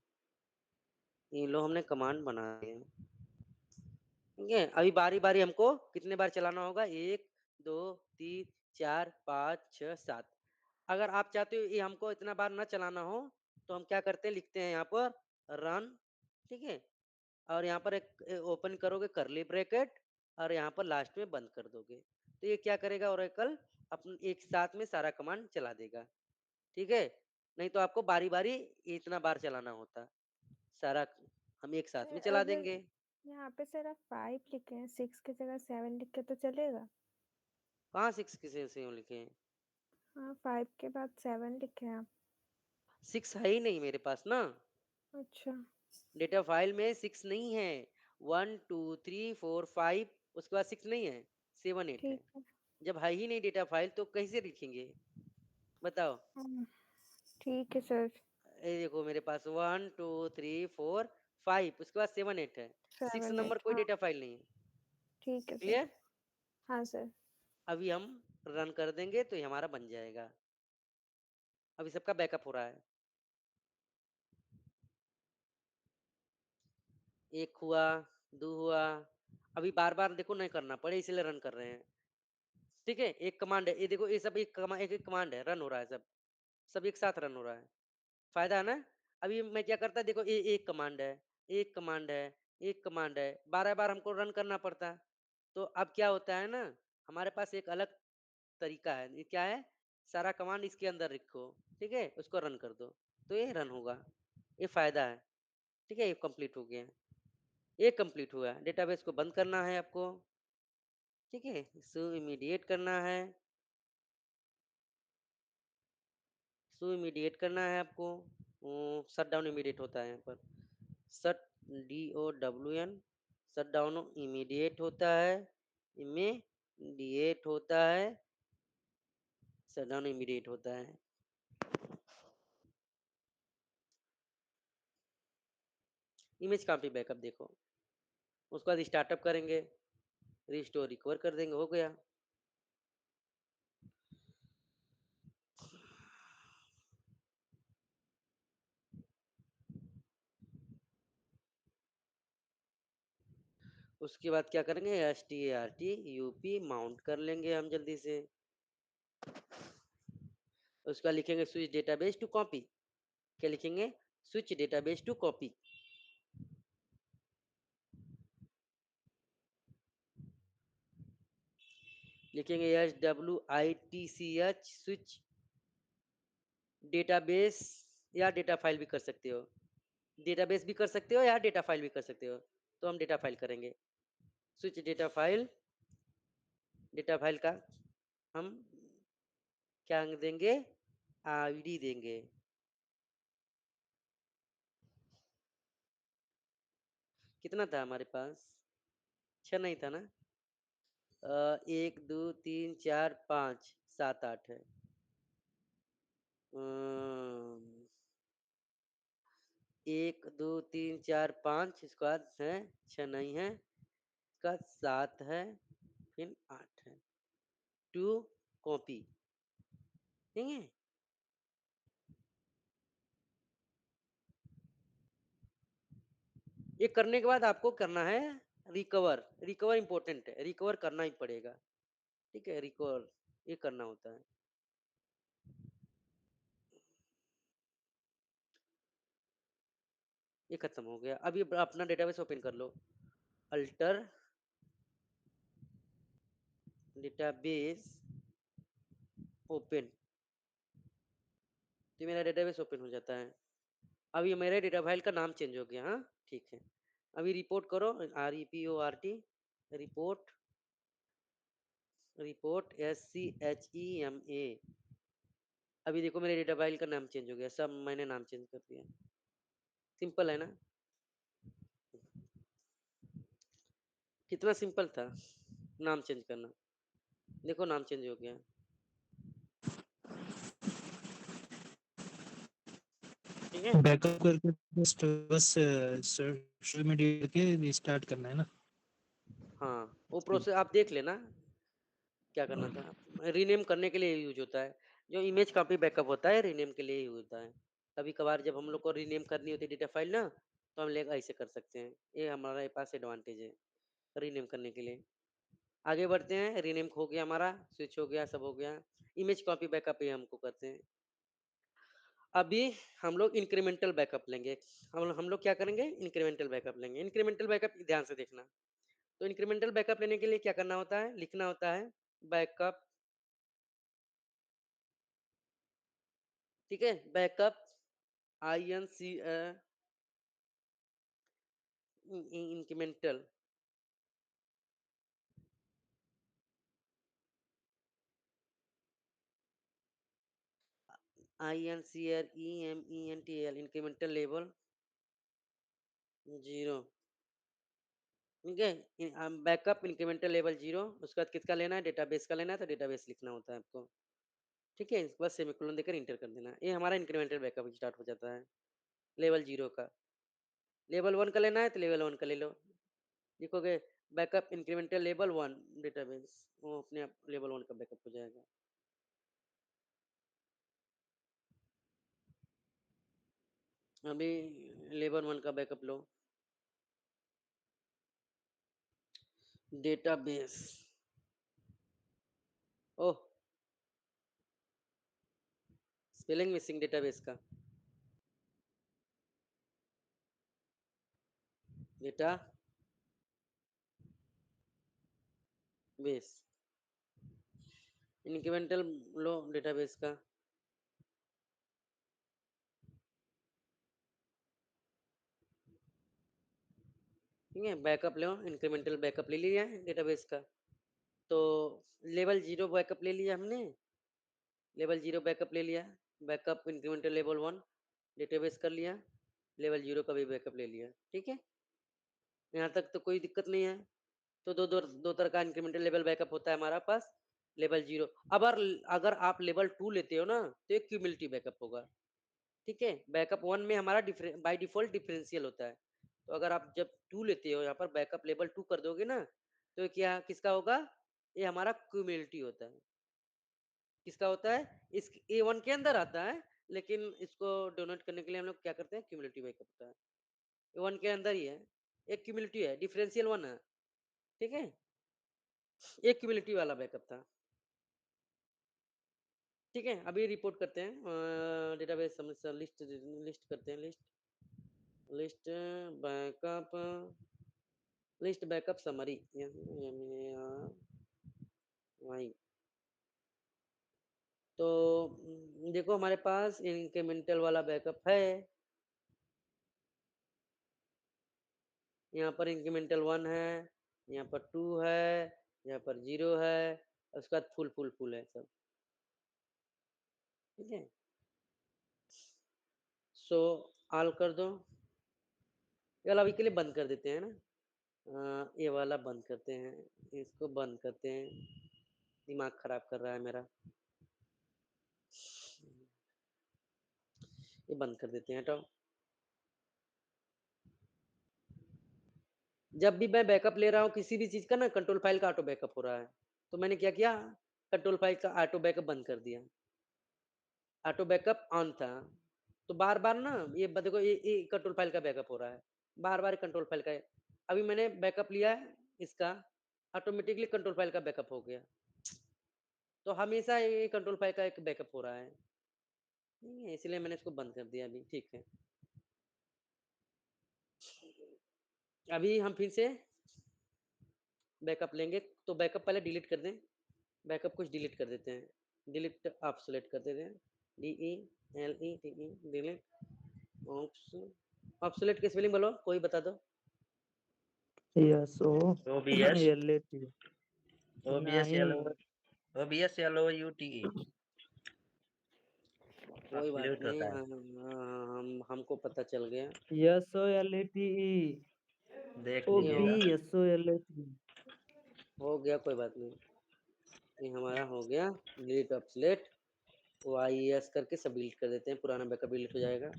ये लो हमने कमांड बना दिया। ठीक है, अभी बारी-बारी हमको कितने बार चलाना होगा? 1, 2, 3, 4, 5, 6, 7। अगर आप चाहते हो ये हमको इतना बार ना चलाना हो, तो हम क्या करते हैं, लिखते हैं यहाँ पर रन, ठीक है? और यहाँ पर एक ओपन करोगे कर्ली ब्रैकेट और यहाँ पर लास्ट में बंद कर दोगे। तो ये क्या करेगा ओरेकल अपन एक साथ में सारा कमांड चला देगा, ठीक है? नहीं तो आपको बारी-बारी इतना बार चलाना होता। सारा हम एक साथ सर में चला अगर देंगे। यहाँ पे सर आप 5 लिखे हैं, 6 की जगह 7 लिखे तो चलेगा? कहाँ 6 किसे से लिखे हैं? हाँ, 5 के बाद 7 लिखे हैं आप। 6 है ही नहीं मेरे पास ना। अच्छा, डेटा फाइल में 6 नहीं है। 1, 2, 3, 4, 5 उसके बाद 6 नहीं है, 7, 8 है। ठीक है। जब है ही नहीं डेटा फाइल तो कैसे लिखेंगे? बताओ। हाँ, ठीक है सर। ये देखो मेरे पास 1, 2, 3, 4, 5 उसके बाद 7, 8 है। 6 7, नंबर 8 कोई हाँ, डेटा फाइल नहीं है। ठीक है सर। क्लियर? हाँ सर। अभी हम रन कर देंगे तो ये हमारा बन जाएगा। अभी सबका बैकअप हो रहा है। 1 हुआ, 2 हुआ। अभी बार-बार देखो नहीं करना पड़े इसलिए रन कर रहे हैं। ठीक है? एक कमांड है। ये देखो ये सब एक-एक कमांड है, रन हो रहा है सब। सब एक साथ रन हो रहा है। फ़ायदा है ना? अभी मैं क्या करता देखो ये एक कमांड है, एक कमांड है, एक कमांड है, बार-बार हमको रन करना पड़ता है। तो अब क्या होता है ना, हमारे पास एक अलग तरीका है। ये क्या है? सारा कमांड इसके अंदर लिखो, ठीक है? उसको रन कर दो, तो ये रन होगा। ये फ़ायदा है, ठीक है? ये कंप्लीट हो गया। ये कंप्लीट हुआ। डेटाबेस को बंद करना है आपको, ठीक है? शो इमीडिएट करना है, शो इमीडिएट करना है आपको। शट डाउन इमीडिएट होता है यहाँ पर। Shut DOWN shut down immediate होता है, इमीडिएट होता है, शट डाउन इमीडिएट होता है। इमेज कहाँ पे बैकअप देखो, उसके बाद स्टार्टअप करेंगे, रिस्टोर रिकवर कर देंगे, हो गया। उसके बाद क्या करेंगे, START UP माउंट कर लेंगे हम जल्दी से। उसका लिखेंगे स्विच डेटाबेस टू कॉपी। क्या लिखेंगे? Switch database to copy. लिखेंगे SWITCH स्विच डेटाबेस या डेटा फाइल भी कर सकते हो। डेटाबेस भी कर सकते हो या डेटा फाइल भी कर सकते हो। तो हम डेटा फाइल करेंगे। स्विच डेटा फाइल का हम क्या देंगे? आईडी देंगे। कितना था हमारे पास? 6 नहीं था ना? 1, 2, 3, 4, 5, 7, 8 है। अम्म, 1, 2, 3, 4, 5 इसके बाद है 6 नहीं है, इसका 7 है, फिर 8 है। टू कॉपी, ठीक है? ये करने के बाद आपको करना है रिकवर। रिकवर इंपॉर्टेंट है, रिकवर करना ही पड़ेगा। ठीक है? रिकवर ये करना होता है। ये खत्म हो गया। अब ये अपना डेटाबेस ओपन कर लो। अल्टर डेटाबेस ओपन, तो मेरा डेटाबेस ओपन हो जाता है। अब ये मेरे डेटा फाइल का नाम चेंज हो गया। हाँ ठीक है। अभी रिपोर्ट करो, REPORT, रिपोर्ट, रिपोर्ट SCHEMA। अभी देखो मेरे डेटा फाइल का नाम चेंज हो गया, सब मैंने नाम चेंज कर दिया। सिंपल है ना, कितना सिंपल था नाम चेंज करना। देखो नाम चेंज हो गया। ठीक है, बैकअप करके बस बस सोशल मीडिया के रिस्टार्ट करना है ना। हाँ वो प्रोसेस आप देख लेना क्या करना था। रीनेम करने के लिए यूज होता है। जो इमेज कॉपी बैकअप होता है रीनेम के लिए यूज होता है। कभी कभार जब हम लोग को रीनेम करनी होती है डेटा फाइल ना, तो हम लोग ऐसे कर सकते हैं। ये हमारे पास एडवांटेज है रीनेम करने के लिए। आगे बढ़ते हैं। रीनेम हो गया हमारा, स्विच हो गया, सब हो गया। इमेज कॉपी बैकअप ये हमको करते हैं। अभी हम लोग इंक्रीमेंटल बैकअप लेंगे। हम लोग क्या करेंगे, इंक्रीमेंटल बैकअप लेंगे। इंक्रीमेंटल बैकअप ध्यान से देखना। तो इंक्रीमेंटल बैकअप लेने के लिए क्या करना होता है, लिखना होता है बैकअप। ठीक है, backup INC incremental, INCREMENTL incremental level 0। ठीक है, बैकअप इंक्रीमेंटल लेवल 0। उसके बाद किसका लेना है, डेटाबेस का लेना है, तो डेटाबेस लिखना होता है आपको। ठीक है, इसके बाद सेमीकोलन देकर इंटर कर देना। ये हमारा इंक्रीमेंटल बैकअप स्टार्ट हो जाता है लेवल 0 का। लेवल 1 का लेना है तो लेवल 1 का ले लो। लिखोगे बैकअप इंक्रीमेंटल लेवल 1 डेटाबेस, वो अपने आप लेवल 1 का बैकअप हो जाएगा। अभी लेवल 1 का बैकअप लो। डेटाबेस, ओह स्पेलिंग मिसिंग डेटाबेस का। डेटा बेस इंक्रीमेंटल लो डेटाबेस का। ठीक है, बैकअप लो, इंक्रीमेंटल बैकअप ले लिया है डेटाबेस का। तो लेवल 0 बैकअप ले लिया हमने, लेवल 0 बैकअप ले लिया। बैकअप इंक्रीमेंटल लेवल 1 डेटाबेस कर लिया, लेवल 0 का भी बैकअप ले लिया। ठीक है, यहाँ तक तो कोई दिक्कत नहीं है। तो दो तरह का इंक्रीमेंटल लेवल बैकअप होता है हमारा पास। लेवल 0, अब अगर आप लेवल 2 लेते हो ना, तो एक क्यूमुलेटिव बैकअप होगा। ठीक है, बैकअप 1 में हमारा बाय डिफॉल्ट डिफरेंशियल होता है। तो अगर आप जब 2 लेते हो यहाँ पर बैकअप लेवल 2 कर दोगे ना, तो क्या किसका होगा, ये हमारा क्यूमुलेटिव होता है। किसका होता है, इस A1 के अंदर आता है, लेकिन इसको डोनेट करने के लिए हम लोग क्या करते हैं, क्यूमुलेटिव बैकअप होता है। A1 के अंदर ही है, एक क्यूमुलेटिव है, डिफरेंशियल 1 है। ठीक है, एक क्यूमुलेटिव वाला बैकअप था। ठीक है, अभी रिपोर्ट करते हैं डेटाबेस समस्या लिस्ट, लिस्ट करते हैं। List backup, list backup summary वही। तो देखो हमारे पास इंक्रीमेंटल वाला बैकअप है। यहाँ पर इंक्रीमेंटल 1 है, यहाँ पर 2 है, यहाँ पर 0 है, उसके बाद फुल फुल फुल है सब। ठीक है, सो ऑल कर दो। ये वाला अभी के लिए बंद कर देते हैं ना। ये वाला बंद करते हैं, इसको बंद करते हैं, दिमाग खराब कर रहा है मेरा। ये बंद कर देते हैं, हटाओ। जब भी मैं बैकअप ले रहा हूँ किसी भी चीज का ना, कंट्रोल फाइल का ऑटो बैकअप हो रहा है, तो मैंने क्या किया, कंट्रोल फाइल का ऑटो बैकअप बंद कर दिया। ऑटो बैकअप ऑन था, तो बार बार ना देखो ये कंट्रोल फाइल का बैकअप हो रहा है, बार बार कंट्रोल फाइल का है। अभी मैंने बैकअप लिया है इसका, ऑटोमेटिकली कंट्रोल फाइल का बैकअप हो गया। तो हमेशा ये कंट्रोल फाइल का एक बैकअप हो रहा है, ठीक है, इसलिए मैंने इसको बंद कर दिया अभी, ठीक है। अभी हम फिर से बैकअप लेंगे, तो बैकअप पहले डिलीट कर दें, बैकअप कुछ डिलीट कर देते हैं, डिलीट आप सेलेक्ट कर देते हैं, DELETE, डिलीट ऑब्सोलेट की स्पेलिंग बोलो, कोई बता दो। OBS LAT OBS नहीं OBS LOUTE कोई बात ऑब्सोल्यूट नहीं, होता है। हमको पता चल गया, SOLATE देख ये हो लीजिएगा। SOLATE हो गया, कोई बात नहीं, ये हमारा हो गया डिलीट ऑब्सोलेट, YES करके सब डिलीट कर देते हैं, पुराना बैकअप डिलीट हो जाएगा।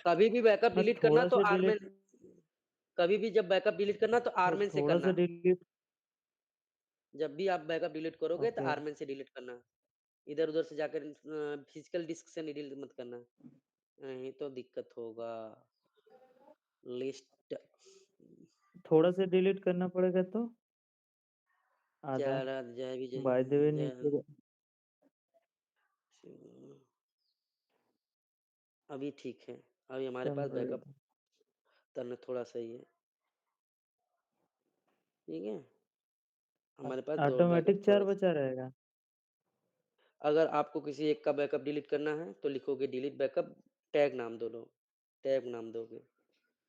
कभी भी बैकअप बस डिलीट करना थोड़ा तो सा आरमेन, डिलीट कभी भी जब बैकअप डिलीट करना तो आरमेन से थोड़ा सा करना, डिलीट जब भी आप बैकअप डिलीट करोगे तो ओके आरमेन से डिलीट करना, इधर उधर से जाकर फिजिकल डिस्क से नहीं डिलीट मत करना, नहीं तो दिक्कत होगा। लिस्ट थोड़ा सा डिलीट करना पड़ेगा तो आधा जरा जय विजय बाय द वे जय, नीचे अभी ठीक है, अभी हमारे चल पास बैकअप रहेगा करना थोड़ा सही है, ठीक है, हमारे पास दो बैकअप ऑटोमेटिक थोड़ा, 4 बचा रहेगा अगर आपको किसी एक का बैकअप डिलीट करना है तो लिखोगे डिलीट बैकअप, टैग नाम दो लो, टैग नाम दोगे,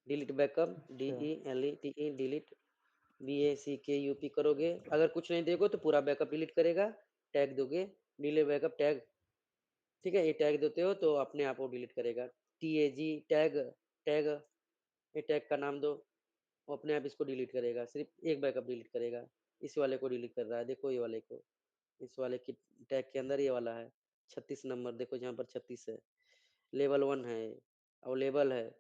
डिलीट बैकअप अच्छा DELETE डिलीट BACKUP करोगे, अगर कुछ नहीं देखो तो पूरा बैकअप डिलीट करेगा, टैग दोगे डिलीट बैकअप टैग, ठीक है, ये टैग देते हो तो अपने आप वो डिलीट करेगा, TAG टैग, टैग, ये टैग का नाम दो, वो अपने आप इसको डिलीट करेगा, सिर्फ एक बैकअप डिलीट करेगा, इस वाले को डिलीट कर रहा है, देखो ये वाले को, इस वाले की टैग के अंदर ये वाला है 36 नंबर, देखो जहाँ पर 36 है, लेवल 1 है और लेवल है,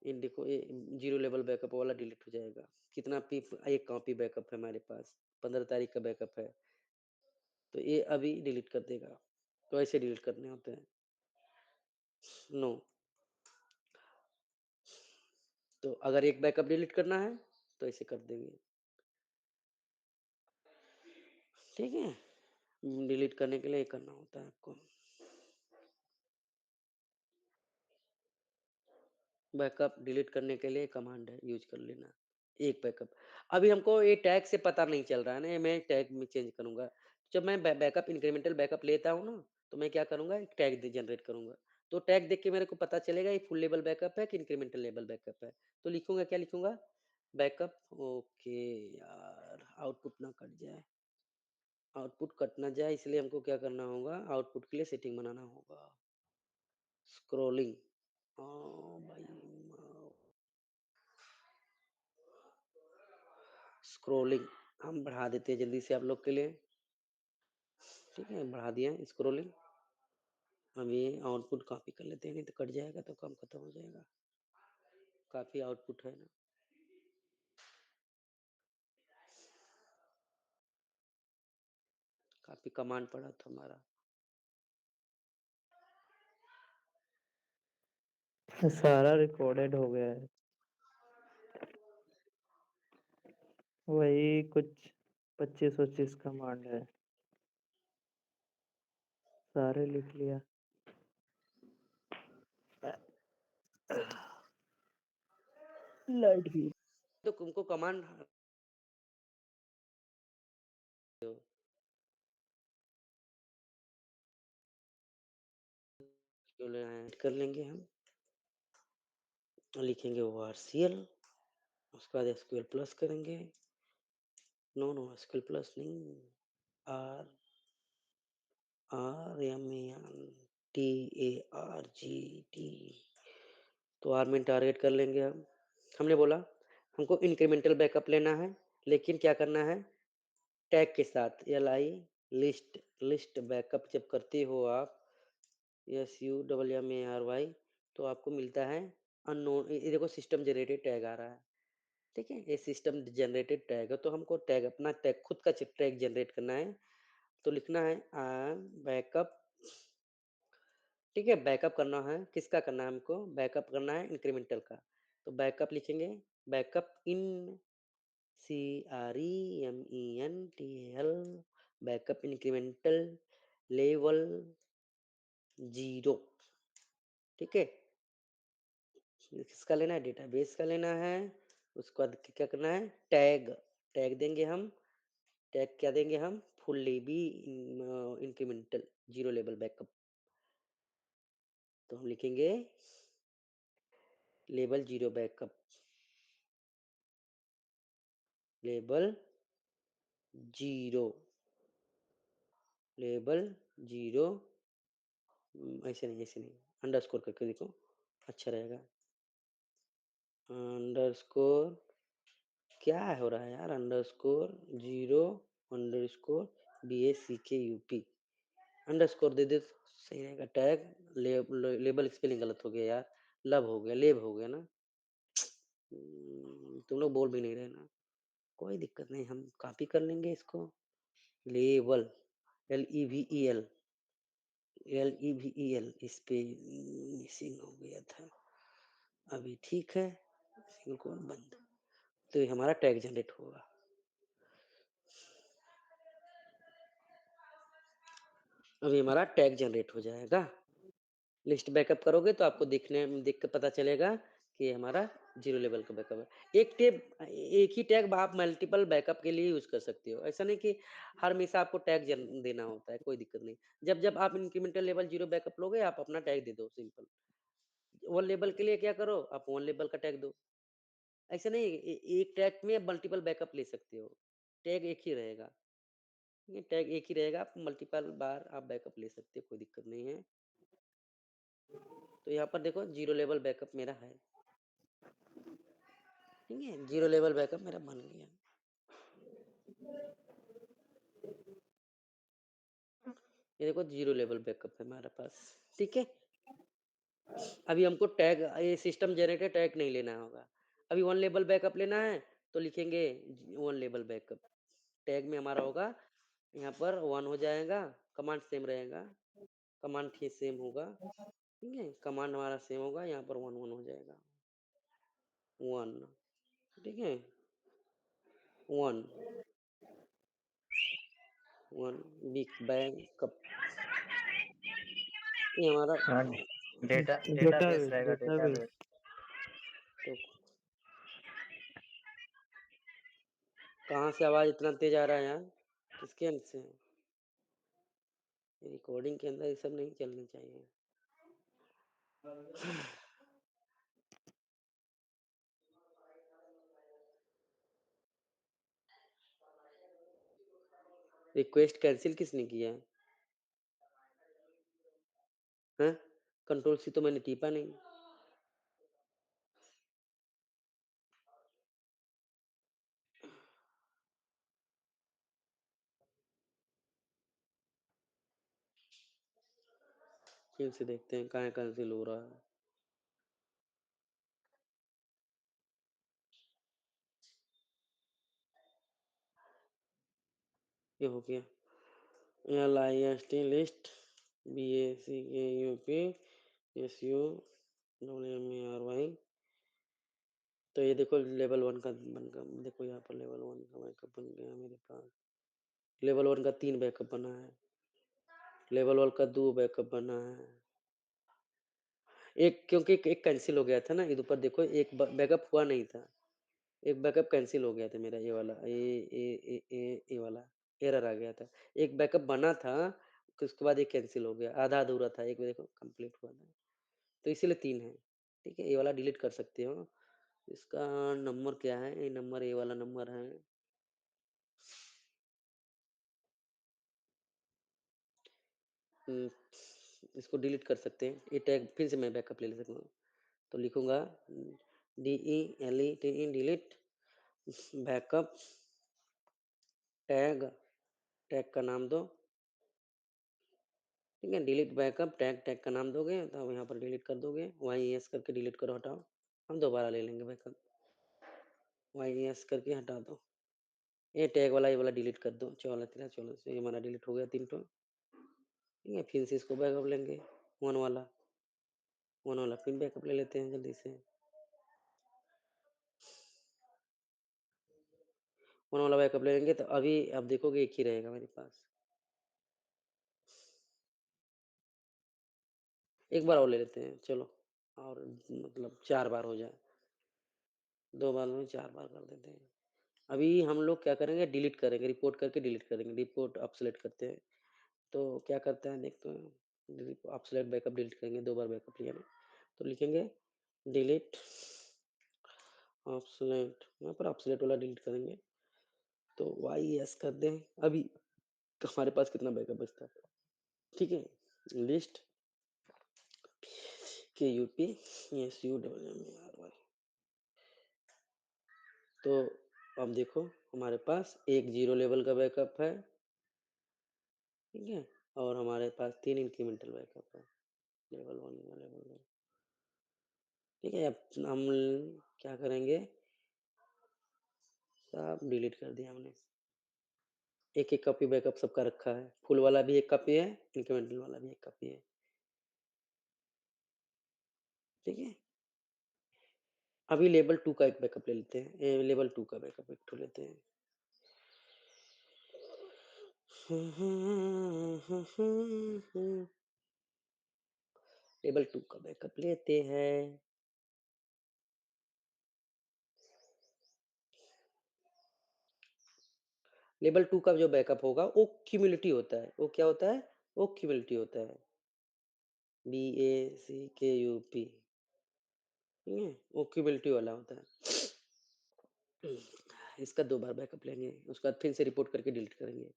इन देखो ये 0 लेवल बैकअप वाला डिलीट हो जाएगा, कितना पी, एक कॉपी बैकअप है हमारे पास, 15 तारीख का बैकअप है, तो ये अभी डिलीट कर देगा, तो ऐसे डिलीट करने होते हैं, नो, तो अगर एक बैकअप डिलीट करना है तो ऐसे कर देंगे, ठीक है, डिलीट करने के लिए ये करना होता है आपको, बैकअप डिलीट करने के लिए कमांड है, यूज कर लेना, एक बैकअप, अभी हमको ये टैग से पता नहीं चल रहा है ना, ये मैं टैग में चेंज करूंगा, जब मैं बैकअप इंक्रीमेंटल बैकअप लेता हूँ ना, तो मैं क्या करूंगा, एक टैग जनरेट करूंगा, तो टैग देख के मेरे को पता चलेगा ये फुल लेवल बैकअप है कि इंक्रीमेंटल लेवल बैकअप है, तो लिखूंगा, क्या लिखूंगा, बैकअप, ओके यार, आउटपुट ना कट जाए, आउटपुट कट ना जाए इसलिए हमको क्या करना होगा, आउटपुट के लिए सेटिंग बनाना होगा, स्क्रोलिंग, भाई स्क्रोलिंग हम बढ़ा देते हैं जल्दी से आप लोग के लिए, ठीक है, बढ़ा दिया स्क्रोलिंग, हम ये आउटपुट कॉपी कर लेते हैं, नहीं तो कट जाएगा तो काम खत्म हो जाएगा, काफी आउटपुट है ना, काफी कमांड पड़ा था हमारा, सारा रिकॉर्डेड हो गया है वही कुछ 25-25 कमांड है सारे लिख लिया लाइट भी तो तुमको कमांड कर लेंगे हम, लिखेंगे warcl, उसके बाद एसक्यूएल प्लस करेंगे, नो नो एसक्यूएल प्लस नहीं, आर RMANTARGT, तो आर में टारगेट कर लेंगे हम, हमने बोला हमको इंक्रीमेंटल बैकअप लेना है, लेकिन क्या करना है, टैग के साथ LI लिस्ट, लिस्ट बैकअप जब करते हो आप, SUMMARY, तो आपको मिलता है अननोन, ये देखो सिस्टम जनरेटेड टैग आ रहा है, ठीक है, ये सिस्टम जनरेटेड टैग है, तो हमको टैग अपना टैग खुद का टैग जनरेट करना है, तो लिखना है बैकअप, ठीक है, बैकअप करना है, किसका करना है हमको, बैकअप करना है इंक्रीमेंटल का, तो बैकअप लिखेंगे, बैकअप इन CREMENTAL बैकअप इंक्रीमेंटल लेवल 0। ठीक है, किसका लेना है, डेटाबेस का लेना है। उसके बाद क्या करना है, टैग टैग देंगे हम। टैग क्या देंगे हम, fully be incremental zero level backup. तो हम लिखेंगे level zero backup, level zero, level zero. ऐसे नहीं अंडरस्कोर करके देखो, अच्छा रहेगा। अंडरस्कोर क्या हो रहा है यार, underscore zero underscore BACKUP underscore दे दे तो सही रहेगा। टैग लेबल स्पेलिंग गलत हो गया यार, लब हो गया, लेब हो गया ना। तुम लोग बोल भी नहीं रहे ना, कोई दिक्कत नहीं, हम कॉपी कर लेंगे इसको। लेबल LEVEL LEVEL इस पे मिसिंग हो गया था, अभी ठीक है, सिंगल कोड बंद। तो ये हमारा टैग जनरेट होगा। अभी हमारा टैग जनरेट हो जाएगा। लिस्ट बैकअप करोगे तो आपको देख के पता चलेगा कि हमारा जीरो लेवल का बैकअप है। एक ही टैग आप मल्टीपल बैकअप के लिए यूज कर सकते हो। ऐसा नहीं कि हर हमेशा आपको टैग देना होता है, कोई दिक्कत नहीं। जब जब आप इंक्रीमेंटल लेवल जीरो बैकअप लोगे, आप अपना टैग दे दो सिंपल। वन लेवल के लिए क्या करो, आप वन लेवल का टैग दो। ऐसा नहीं एक टैग में मल्टीपल बैकअप ले सकते हो, टैग एक ही रहेगा। ये टैग एक ही रहेगा, आप मल्टीपल बार आप बैकअप ले सकते हो, कोई दिक्कत नहीं है। तो यहाँ पर देखो जीरो लेवल बैकअप मेरा है, ठीक है, जीरो लेवल बैकअप मेरा बन गया। ये देखो जीरो लेवल बैकअप है हमारे पास, ठीक है। अभी हमको टैग, ये सिस्टम जनरेटेड टैग नहीं लेना होगा। अभी वन लेवल बैकअप लेना है तो लिखेंगे वन लेवल बैकअप। टैग में हमारा होगा यहाँ पर वन हो जाएगा, कमांड सेम रहेगा, कमांड ठीक सेम होगा, ठीक है, कमांड हमारा सेम होगा, यहाँ पर वन वन हो जाएगा, वन, ठीक है, वन वन बिग बैकअप। ये हमारा हाँ, डेटाबेस डेटाबेस रहेगा, डेटाबेस डेटाबेस। तो कहाँ से आवाज इतना तेज आ रहा है यार, किसके अंत से है? रिकॉर्डिंग के अंदर ये सब नहीं चलनी चाहिए। रिक्वेस्ट कैंसिल किसने किया है? हैं? कंट्रोल सी तो मैंने टीपा नहीं। फिर से देखते हैं कहाँ कैंसिल हो रहा है। ये हो गया, LIST लिस्ट BACKUP SU तो ये देखो लेवल वन का बन गया, देखो यहाँ पर लेवल वन का बैकअप बन गया मेरे पास। लेवल वन का 3 बैकअप बना है, लेवल वन का 2 बैकअप बना है। एक क्योंकि एक कैंसिल हो गया था ना, इधर ऊपर देखो एक बैकअप हुआ नहीं था, एक बैकअप कैंसिल हो गया था मेरा, ये वाला ये वाला एरर आ गया था। एक बैकअप बना था, उसके बाद ये कैंसिल हो गया, आधा अधूरा था, एक देखो कंप्लीट हुआ था, तो इसीलिए 3 है, ठीक है। ये वाला डिलीट कर सकते हो। इसका नंबर क्या है, ये नंबर ये वाला नंबर है, इसको डिलीट कर सकते हैं। ये टैग फिर से मैं बैकअप ले सकता हूँ, तो लिखूंगा DELETE delete backup tag, tag का नाम दो, ठीक है, डिलीट बैकअप टैग, टैग का नाम दोगे तो अब यहाँ पर डिलीट कर दोगे, YES करके डिलीट करो, हटाओ। हम दोबारा ले लेंगे बैकअप, YES करके हटा दो। ये टैग वाला, ये वाला डिलीट कर दो, 14 13 14 से ये हमारा डिलीट हो गया 3 ठो, ठीक है। फिर से इसको बैकअप लेंगे, वन वाला, वन वाला फिर बैकअप ले लेते हैं जल्दी से। वन वाला बैकअप ले लेंगे तो अभी आप देखोगे एक ही रहेगा मेरे पास। एक बार और ले लेते हैं चलो, और मतलब 4 बार हो जाए। 2 बार में 4 बार कर देते हैं। अभी हम लोग क्या करेंगे, डिलीट करेंगे, रिपोर्ट करके डिलीट करेंगे। रिपोर्ट अब सेलेक्ट करते हैं। तो क्या करते हैं देखते हैं। आप सेलेक्ट बैकअप डिलीट करेंगे, 2 बार बैकअप लिया ना, तो लिखेंगे डिलीट ऑप्सलेट, यहाँ पर ऑप्सलेट वाला डिलीट करेंगे, तो वाई एस कर दें। अभी हमारे पास कितना बैकअप बचता है, ठीक है। लिस्ट के UP S U W M R Y, तो अब देखो हमारे पास एक जीरो लेवल का बैकअप है, ठीक है, और हमारे पास 3 इंक्रीमेंटल बैकअप है, लेवल 1 या लेवल 2, ठीक है। अब हम क्या करेंगे, सब डिलीट कर दिया हमने। एक एक कॉपी बैकअप सबका रखा है, फुल वाला भी एक कॉपी है, इंक्रीमेंटल वाला भी एक कॉपी है, ठीक है। अभी लेवल 2 का एक बैकअप ले लेते हैं, लेवल 2 का बैकअप एक ठो लेते हैं। लेवल 2 का बैकअप लेते हैं। लेवल 2 का जो बैकअप होगा वो क्यूमुलेटिव होता है। वो क्या होता है? वो क्यूमुलेटिव होता है। BACKUP, ठीक है? वो क्यूमुलेटिव वाला होता है। इसका 2 बार बैकअप लेंगे, उसके बाद फिर से रिपोर्ट करके डिलीट करेंगे।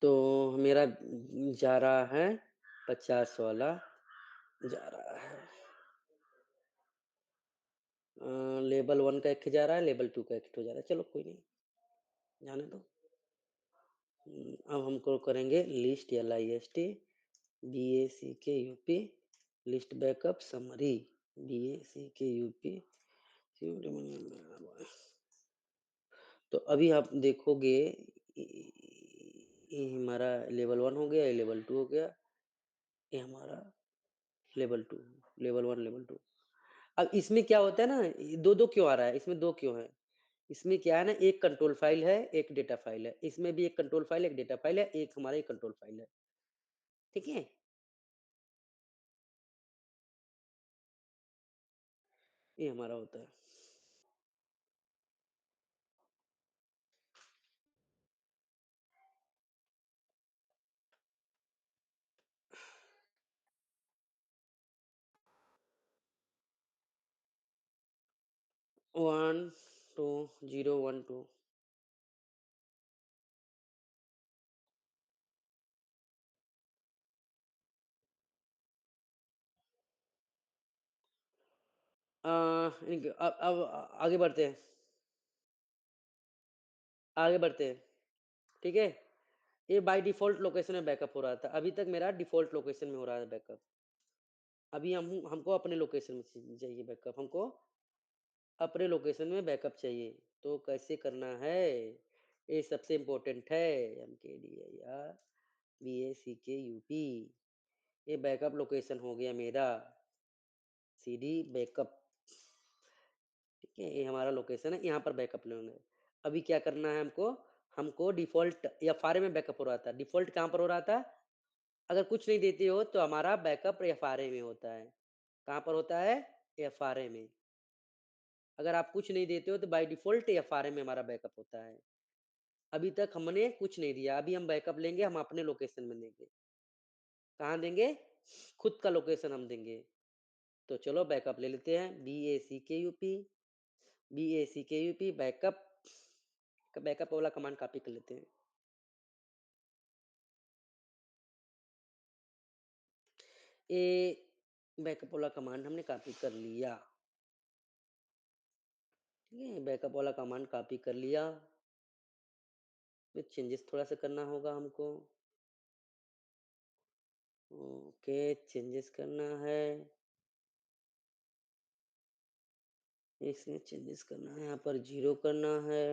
तो मेरा जा रहा है 50 वाला जा रहा है। लेवल 1 का एक जा रहा है, लेवल 2 का एक जा रहा है। चलो कोई नहीं, जाने दो। अब हमको करेंगे list LIST BACKUP list backup summary BACKUP। तो अभी आप देखोगे ये हमारा लेवल 1 हो गया, ये लेवल 2 हो गया, ये हमारा लेवल 2, लेवल 1, लेवल 2। अब इसमें क्या होता है ना, दो दो क्यों आ रहा है, इसमें दो क्यों है, इसमें क्या है ना, एक कंट्रोल फाइल है, एक डेटा फाइल है। इसमें भी एक कंट्रोल फाइल, एक डेटा फाइल है, एक हमारा एक कंट्रोल फाइल है, ठीक है। ये हमारा होता है। One two 012। अब आगे बढ़ते हैं, आगे बढ़ते हैं, ठीक है। ये बाय डिफॉल्ट लोकेशन में बैकअप हो रहा था, अभी तक मेरा डिफॉल्ट लोकेशन में हो रहा है बैकअप। अभी हमको अपने लोकेशन में चाहिए बैकअप, हमको अपने लोकेशन में बैकअप चाहिए। तो कैसे करना है, ये सबसे इम्पोर्टेंट है हमके लिए यार। BACKUP, ये बैकअप लोकेशन हो गया मेरा, CD बैकअप, ठीक है। ये हमारा लोकेशन है, यहाँ पर बैकअप लेंगे। अभी क्या करना है हमको, हमको डिफॉल्ट या फारे में बैकअप हो रहा था, डिफॉल्ट कहाँ पर हो रहा था, अगर कुछ नहीं देते हो तो हमारा बैकअप FRA में होता है। कहाँ पर होता है, FRA में। अगर आप कुछ नहीं देते हो तो बाय डिफॉल्ट FRA में हमारा बैकअप होता है। अभी तक हमने कुछ नहीं दिया, अभी हम बैकअप लेंगे, हम अपने लोकेशन में देंगे। कहाँ देंगे, खुद का लोकेशन हम देंगे। तो चलो बैकअप ले लेते हैं, BACKUP बैकअप, बैकअप वाला कमांड कॉपी कर लेते हैं। ये बैकअप वाला कमांड हमने कॉपी कर लिया, ठीक है। बैकअप वाला कमांड कॉपी कर लिया, में चेंजेस थोड़ा सा करना होगा हमको। ओके, चेंजेस करना है, इसमें चेंजेस करना है, यहाँ पर 0 करना है,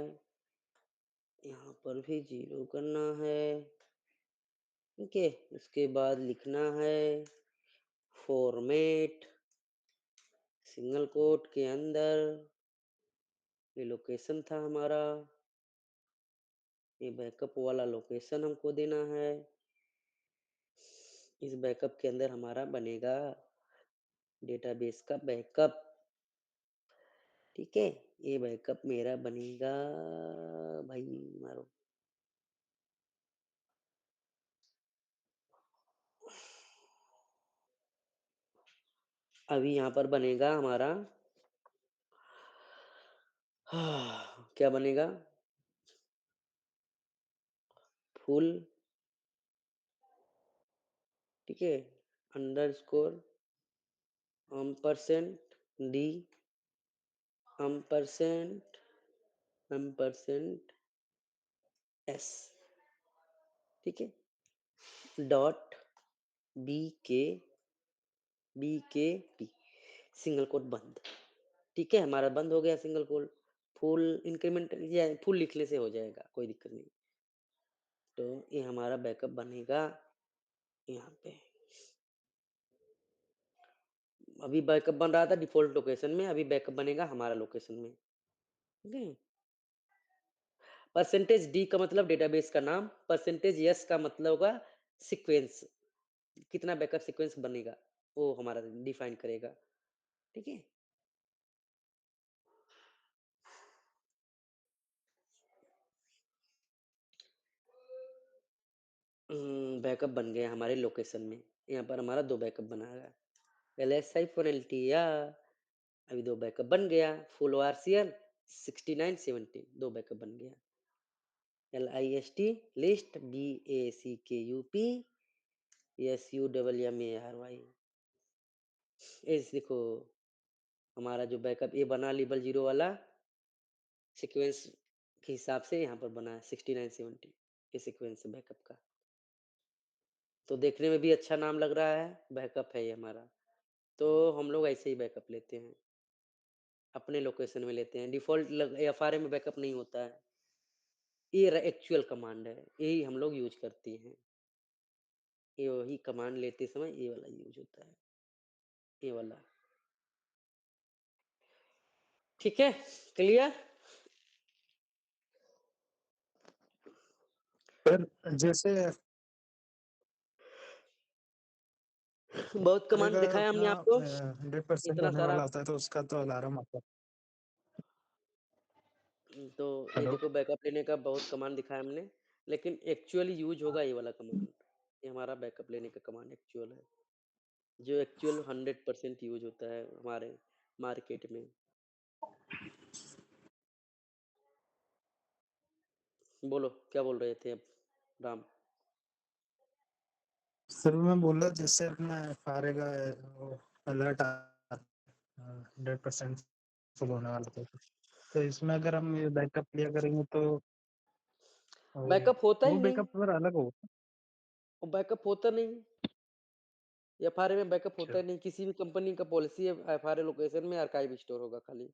यहाँ पर भी 0 करना है, ठीक है? उसके बाद लिखना है फॉर्मेट सिंगल कोट के अंदर, ये लोकेशन था हमारा, ये बैकअप वाला लोकेशन हमको देना है। इस बैकअप के अंदर हमारा बनेगा डेटाबेस का बैकअप, ठीक है? ये बैकअप मेरा बनेगा भाई मारो अभी यहाँ पर बनेगा हमारा क्या बनेगा? फुल, ठीक है? Underscore percent D percent S, ठीक है? डॉट बी के पी, सिंगल कोट बंद, ठीक है? हमारा बंद हो गया सिंगल कोट। फुल इंक्रीमेंट या फुल लिखने से हो जाएगा, कोई दिक्कत नहीं। तो ये हमारा बैकअप बनेगा यहाँ पे। अभी बैकअप बन रहा था डिफॉल्ट लोकेशन में, अभी बैकअप बनेगा हमारा लोकेशन में, ठीक है? परसेंटेज डी का मतलब डेटाबेस का नाम, परसेंटेज यस का मतलब होगा सीक्वेंस, कितना बैकअप सीक्वेंस बनेगा वो हमारा डिफाइन करेगा, ठीक है? बैकअप बन गया हमारे लोकेशन में, यहाँ पर हमारा 2 बैकअप बना है, LSI फॉर LTR, अभी 2 बैकअप बन गया, फुल ORCL 6970 2 बैकअप बन गया, LIST लिस्ट BACKUP SUMMARY, इस देखो हमारा जो बैकअप ये बना लेबल 0 वाला सीक्वेंस के हिसाब से यहाँ पर बना है 6970, ये सीक्वेंस है बैकअप का। तो देखने में भी अच्छा नाम लग रहा है, बैकअप है ये हमारा। तो हम लोग ऐसे ही बैकअप लेते हैं, अपने लोकेशन में लेते हैं, डिफ़ॉल्ट FRA में बैकअप नहीं होता है। ये एक्चुअल कमांड है, यही हम लोग यूज़ करते हैं। ये वही कमांड लेते समय ये वाला यूज़ होता है, ये वाला। ठीक है, क्लियर? फिर जैसे बहुत कमांड का दिखाया अपना हमने आपको, 100% इतना होने सारा। वाला होता है तो उसका तो अलार्म आता है। तो ये हेलो देखो बैकअप लेने का बहुत कमांड दिखाया हमने, लेकिन एक्चुअली यूज़ होगा ये वाला कमांड। ये हमारा बैकअप लेने का कमांड एक्चुअल है, जो एक्चुअल 100% यूज़ होता है हमारे मार्केट में। बोलो, क्या बोल रहे थे अब राम? सर मैं बोल रहा जैसे अपना FRA का वो अलर्ट आता 100% फुल होने वाला था तो इसमें अगर हम ये बैकअप लिया करेंगे तो बैकअप होता वो ही नहीं, बैकअप फिर अलग होगा। वो बैकअप होता नहीं। एफआरए में बैकअप होता अच्छा ही नहीं, किसी भी कंपनी का पॉलिसी है एफआरए लोकेशन में आर्काइव स्टोर होगा खाली।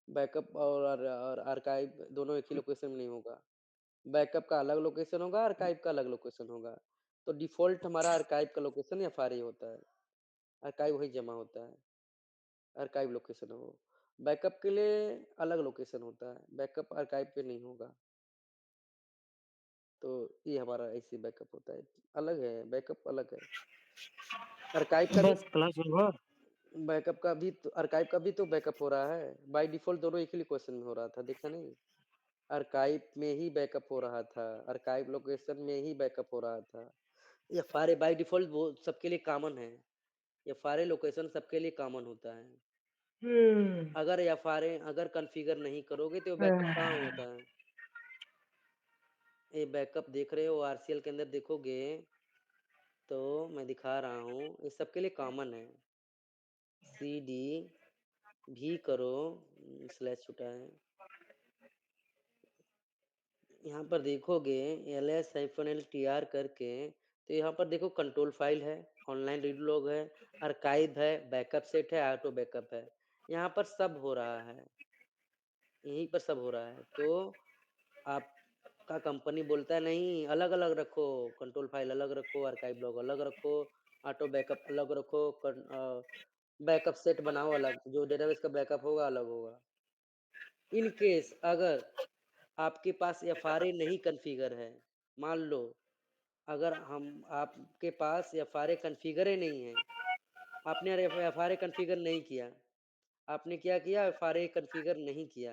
बैकअप और आर्काइव दोनों एक ही लोकेशन में नहीं होगा। बैकअप का अलग लोकेशन होगा, आर्काइव का अलग लोकेशन होगा। तो डिफ़ॉल्ट हमारा आर्काइव का लोकेशन एफआरए होता है। आर्काइव वहीं जमा होता है, आर्काइव लोकेशन है वो। बैकअप के लिए अलग लोकेशन होता है, बैकअप आर्काइव पे नहीं होगा। तो ये हमारा ऐसे बैकअप होता है, अलग है, बैकअप अलग है। आर्काइव का भी बस क्लास होगा। आर्काइव का भी तो बैकअप हो रहा है। बाय डिफ़ॉल्ट दोनों एक ही लोकेशन में हो रहा था, देखा नहीं? आर्काइव में ही बैकअप हो रहा था, आर्काइव लोकेशन में ही बैकअप हो रहा था। ये सारे बाय डिफ़ॉल्ट वो सबके लिए कॉमन है। ये सारे लोकेशन सबके लिए कॉमन होता है। अगर एफआरए अगर कॉन्फ़िगर नहीं करोगे तो बैकअप कहाँ होता है? ये बैकअप देख रहे हो आरसीएल के अंदर देखोगे तो मैं दिखा रहा हूँ, ये सबके लिए कॉमन है। सीडी भी करो स्लैश छूटा है। यहाँ पर देखोगे ls-ltr करके, तो यहाँ पर देखो कंट्रोल फाइल है, ऑनलाइन रीड लॉग है, आर्काइव है, बैकअप सेट है, ऑटो बैकअप है। यहाँ पर सब हो रहा है, यहीं पर सब हो रहा है। तो आपका कंपनी बोलता है नहीं, अलग-अलग रखो, कंट्रोल फाइल अलग रखो, आर्काइव लॉग अलग रखो, ऑटो बैकअप अलग रखो, बैकअप सेट बनाओ अलग, जो डेटाबेस का बैकअप होगा अलग होगा। इन केस अगर आपके पास एफआरए नहीं कॉन्फ़िगर है, मान लो अगर हम आपके पास एफआरए कॉन्फ़िगर ही नहीं है, आपने एफआरए कॉन्फ़िगर नहीं किया, आपने क्या किया एफआरए कॉन्फ़िगर नहीं किया,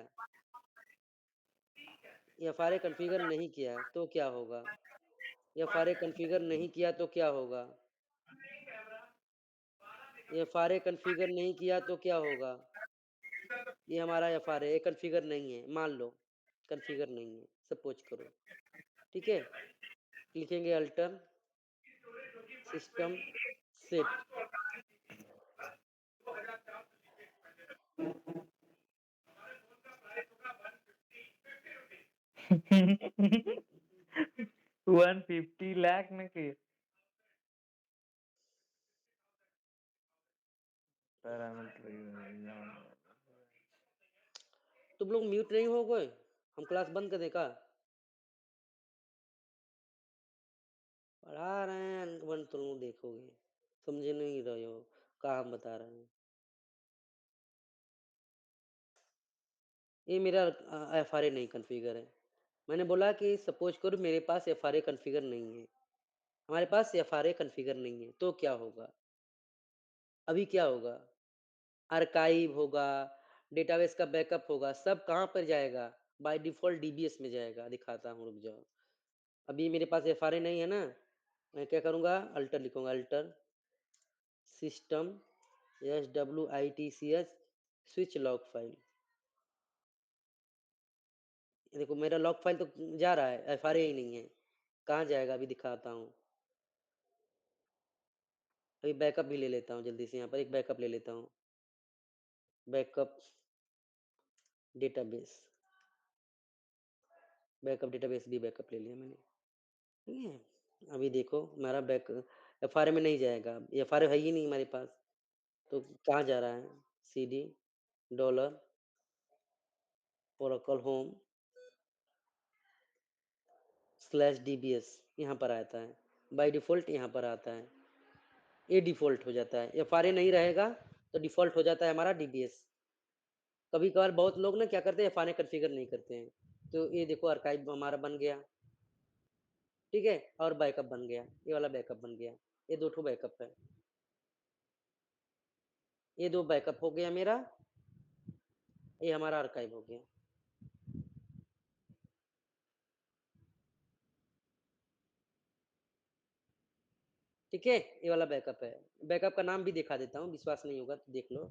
एफआरए कॉन्फ़िगर नहीं किया तो क्या होगा? एफआरए कॉन्फ़िगर नहीं किया तो क्या होगा? एफआरए कॉन्फ़िगर नहीं किया तो क्या होगा? ये हमारा एफआरए है, कॉन्फ़िगर नहीं है, मान लो कॉन्फ़िगर नहीं है, सपोज़ करो, ठीक है? लिखेंगे अल्टर सिस्टम सेट 150 लाख में के पैरामीटर तुम लोग म्यूट नहीं हो गए? हम क्लास बंद कर दें का? पढ़ा रहे हैं अंक बंद तुम लोग देखोगे, समझे नहीं रहे हो, का हम बता रहे हैं। ये मेरा एफआरए नहीं कॉन्फ़िगर है। मैंने बोला कि सपोज़ करो मेरे पास एफआरए कॉन्फ़िगर नहीं है, हमारे पास एफआरए कॉन्फ़िगर नहीं है, तो क्या होगा? अभी क्या होगा? आर्काइव होगा, डेटाबेस का बैकअप होगा, सब कहाँ पर जाएगा? बाय डिफ़ॉल्ट डीबीएस में जाएगा, दिखाता हूँ रुक जाओ। अभी मेरे पास एफआरए नहीं है ना, मैं क्या करूँगा अल्टर लिखूँगा alter system SWITCH switch log file. ये देखो मेरा लॉग फाइल तो जा रहा है, एफआरए ही नहीं है। कहाँ जाएगा अभी दिखाता हूँ। अभी बैकअप भी ले लेता हूँ जल्दी से यहाँ पर एक बैकअप ले लेता हूँ। बैकअप डेटाबेस, बैकअप डेटाबेस भी बैकअप ले लिया मैंने, ठीक है? अभी देखो हमारा बैक एफआरए में नहीं जाएगा, एफआरए है ही नहीं हमारे पास, तो कहाँ जा रहा है? CD dollar Oracle home slash DBS यहाँ पर आता है, बाय डिफ़ॉल्ट यहाँ पर आता है, ये डिफ़ॉल्ट हो जाता है। एफआरए नहीं रहेगा तो डिफ़ॉल्ट हो जाता है हमारा डीबीएस। कभी-कभार बहुत लोग ना क्या करते हैं एफआरए कॉन्फ़िगर नहीं करते हैं, तो ये देखो आर्काइव हमारा बन गया, ठीक है? और बैकअप बन गया, ये वाला बैकअप बन गया, ये 2 ठो बैकअप है। ये 2 बैकअप हो गया मेरा, ये हमारा आर्काइव हो गया। ठीक है? ये वाला बैकअप है। बैकअप का नाम भी दिखा देता हूँ, विश्वास नहीं होगा तो देख लो।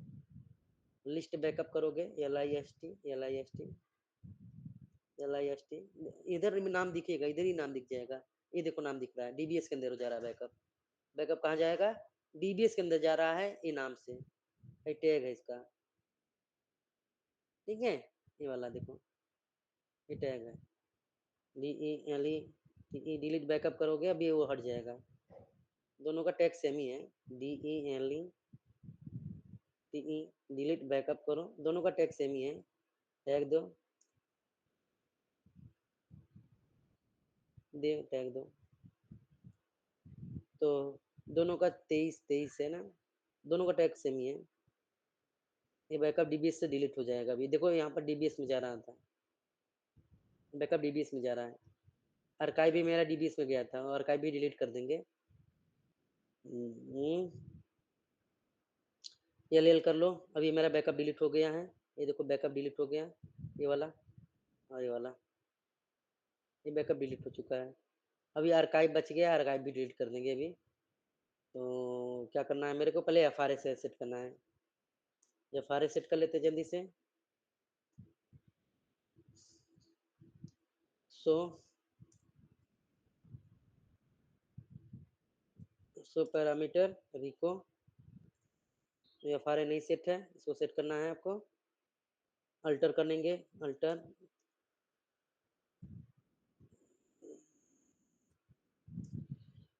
लिस्ट बैकअप करोगे LIST LIST LIST इधर भी नाम दिखेगा, इधर ही नाम दिख जाएगा। ये देखो नाम दिख रहा है, डीबीएस के अंदर हो जा रहा है बैकअप। बैकअप कहाँ जाएगा? डीबीएस के अंदर जा रहा है ये नाम से, ये टैग है इसका, ठीक है? ये वाला देखो, ये टैग है। DELE डिलीट बैकअप करोगे अभी वो हट जाएगा। दोनों का टैग सेम ही है। DELE डिलीट बैकअप करो, दोनों का टैग सेम ही है। टैग दो, टैग दो। तो दोनों का 23 है ना, दोनों का टैग सेम ही है। ये बैकअप डीबीएस से डिलीट हो जाएगा अभी, देखो यहाँ पर डीबीएस में जा रहा था, बैकअप डीबीएस में जा रहा है। आर्काइव भी मेरा डीबीएस में गया था, आर्काइव भी डिलीट कर देंगे। एल कर लो, अभी मेरा बैकअप डिलीट हो गया है, ये देखो बैकअप डिलीट हो गया, ये वाला और ये वाला, ये बैकअप डिलीट हो चुका है। अभी आर्काइव बच गया, आर्काइव भी डिलीट कर देंगे अभी। तो क्या करना है मेरे को, पहले एफआरए से सेट करना है। एफआरए सेट कर लेते जल्दी से। सो पैरामीटर रिको, एफआरए नहीं सेट है, इसको सेट करना है आपको। अल्टर करेंगे, alter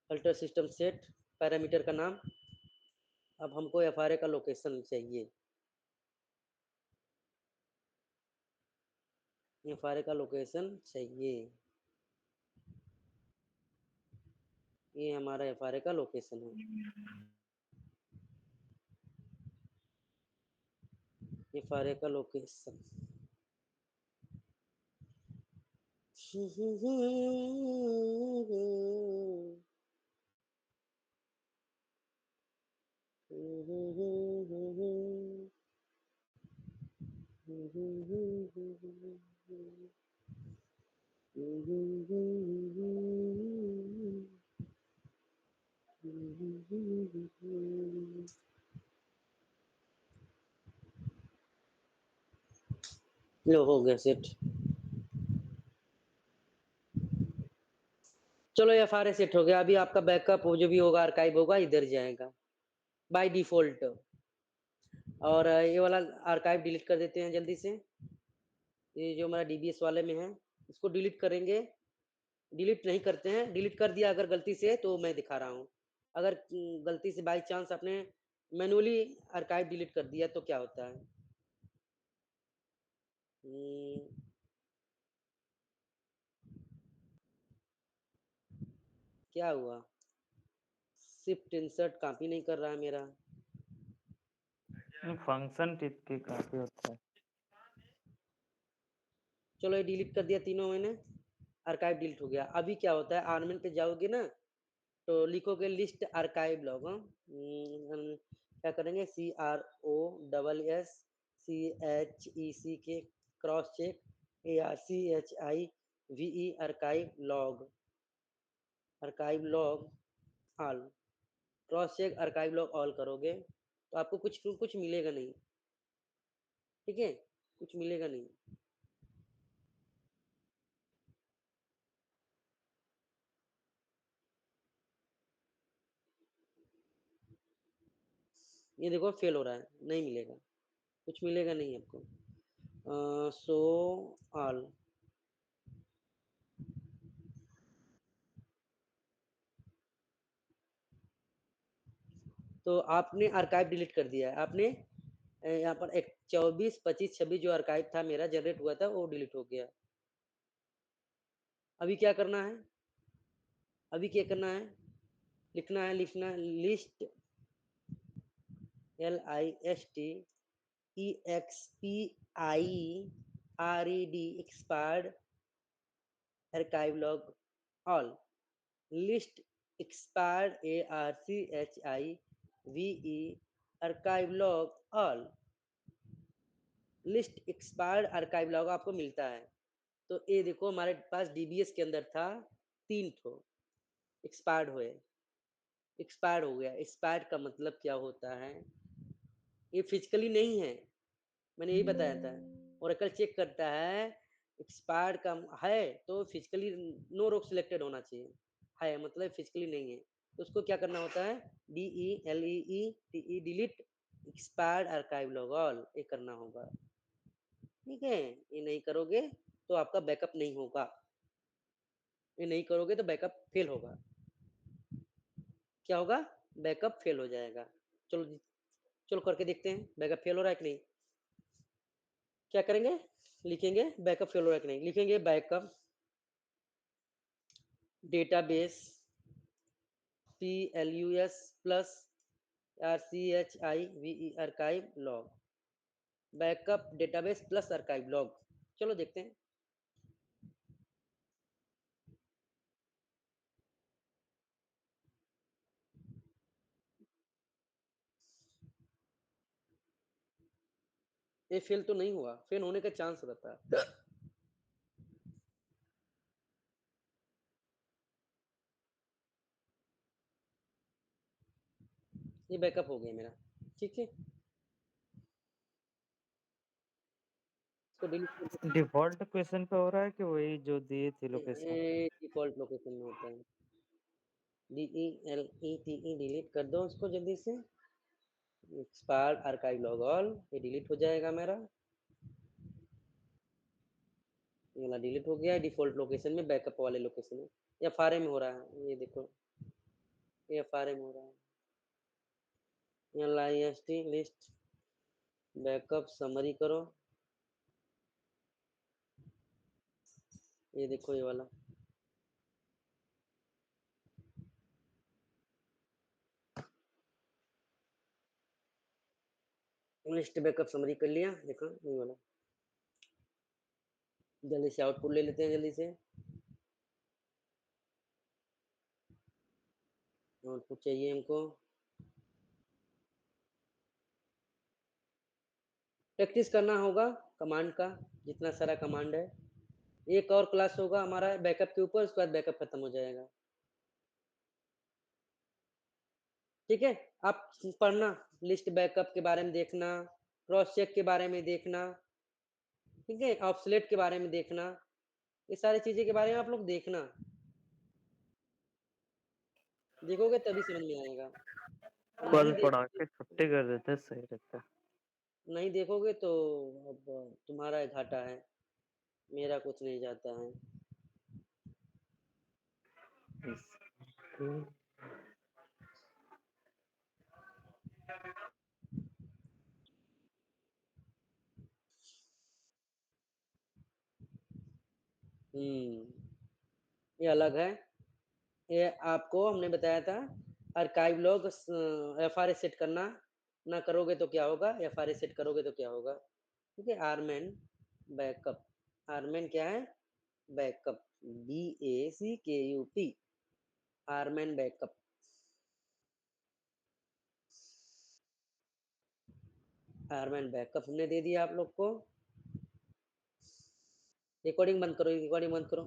alter system set parameter का नाम। अब हमको एफआरए का लोकेशन चाहिए। एफआरए का लोकेशन चाहिए। ये हमारा एफआरए का लोकेशन है। एफआरए का लोकेशन लो हो गया सेट। चलो एफआरए सेट हो गया। अभी आपका बैकअप जो भी होगा आर्काइव होगा इधर जाएगा बाय डिफॉल्ट। और ये वाला आर्काइव डिलीट कर देते हैं जल्दी से। ये जो हमारा डीबीएस वाले में है इसको डिलीट करेंगे। डिलीट नहीं करते हैं, डिलीट कर दिया अगर गलती से तो मैं दिखा रहा हूँ। अगर गलती से बाई चांस आपने मैनुअली आर्काइव डिलीट कर दिया तो क्या होता है। क्या हुआ, शिफ्ट इंसर्ट कॉपी नहीं कर रहा है मेरा। फंक्शन टिक के काफी होता है। चलो ये डिलीट कर दिया तीनों मैंने, आर्काइव डिलीट हो गया। अभी क्या होता है, आर्मेंट पे जाओगे ना तो लिखोगे लिस्ट आर्काइव लॉग। क्या करेंगे, CROSSCHEC के cross check ARCHIVE archive log all. Cross check archive log all करोगे तो आपको कुछ मिलेगा नहीं। ठीक है, कुछ मिलेगा नहीं। ये देखो फेल हो रहा है, नहीं मिलेगा, कुछ मिलेगा नहीं आपको। सो ऑल तो आपने आर्काइव डिलीट कर दिया है। आपने यहाँ पर 24, 25, 26 जो आर्काइव था मेरा जनरेट हुआ था वो डिलीट हो गया। अभी क्या करना है, अभी क्या करना है, लिखना है list LIST expired archive log all। List expired ARCHIVE archive log all. List expired archive log आपको मिलता है। तो ये देखो हमारे पास डीबीएस के अंदर था 3 ठो एक्सपायर्ड हुए, एक्सपायर्ड हो गया। एक्सपायर्ड का मतलब क्या होता है, ये फिजिकली नहीं है, मैंने यही बताया था। ओरेकल चेक करता है एक्सपायर्ड का है तो फिजिकली नो रोक सिलेक्टेड होना चाहिए, है मतलब फिजिकली नहीं है। तो उसको क्या करना होता है, DELETE delete expired archive log all, ये करना होगा। ठीक है, ये नहीं करोगे तो आपका बैकअप नहीं होगा। ये नहीं करोगे तो बैकअप फेल होगा। क्या होगा, बैकअप फेल हो जाएगा। चलो चलो करके देखते हैं बैकअप फेल हो रहा है कि नहीं। क्या करेंगे, लिखेंगे बैकअप फेल हो रहा है कि नहीं। लिखेंगे backup database PLUS plus RCHIVE archive log, backup database plus archive log. चलो देखते हैं। ये फेल तो नहीं हुआ, फेल होने का चांस रहता है। ये बैकअप हो गया मेरा। ठीक है, इसको डिलीट कर देते डिफॉल्ट क्वेश्चन पे हो रहा है कि वही जो दिए थे लोकेशन? हैं। डिफॉल्ट लोकेशन में होता है। DELETE डिलीट कर दो उसको जल्दी से। एक्सपायर्ड आर्काइव लॉग ऑल, ये डिलीट हो जाएगा मेरा। ये वाला डिलीट हो गया डिफॉल्ट लोकेशन में, बैकअप वाले लोकेशन में या फारे में हो रहा है। ये देखो FRM हो रहा है। यहाँ list लिस्ट बैकअप समरी करो, ये देखो ये वाला लिस्ट बैकअप समरी कर लिया, देखो ये वाला। जल्दी से आउटपुट ले लेते हैं जल्दी से। आउटपुट चाहिए हमको। प्रैक्टिस करना होगा कमांड का, जितना सारा कमांड है। एक और क्लास होगा हमारा बैकअप के ऊपर, उसके बाद बैकअप खत्म हो जाएगा। ठीक है, आप पढ़ना, लिस्ट बैकअप के बारे में देखना, क्रॉस चेक के बारे में देखना, ठीक है, ऑब्सलेट के बारे में देखना, ये सारी चीजें के बारे में आप लोग देखना, देखोगे तभी समझ में आएगा। और कल नहीं पढ़ा देखोगे, के छुट्टी कर देते सही रहता। नहीं देखोगे तो अब तुम्हारा घाटा है, मेरा कुछ नहीं जाता है। ये अलग है। ये आपको हमने बताया था आर्काइव लॉग FRA सेट करना, ना करोगे तो क्या होगा, FRA सेट करोगे तो क्या होगा। ठीक है, आरमैन बैकअप, आरमैन क्या है, बैकअप, BACKUP, आरमैन बैकअप। आरमैन बैकअप हमने दे दिया आप लोग को। रिकॉर्डिंग बंद करो, रिकॉर्डिंग बंद करो।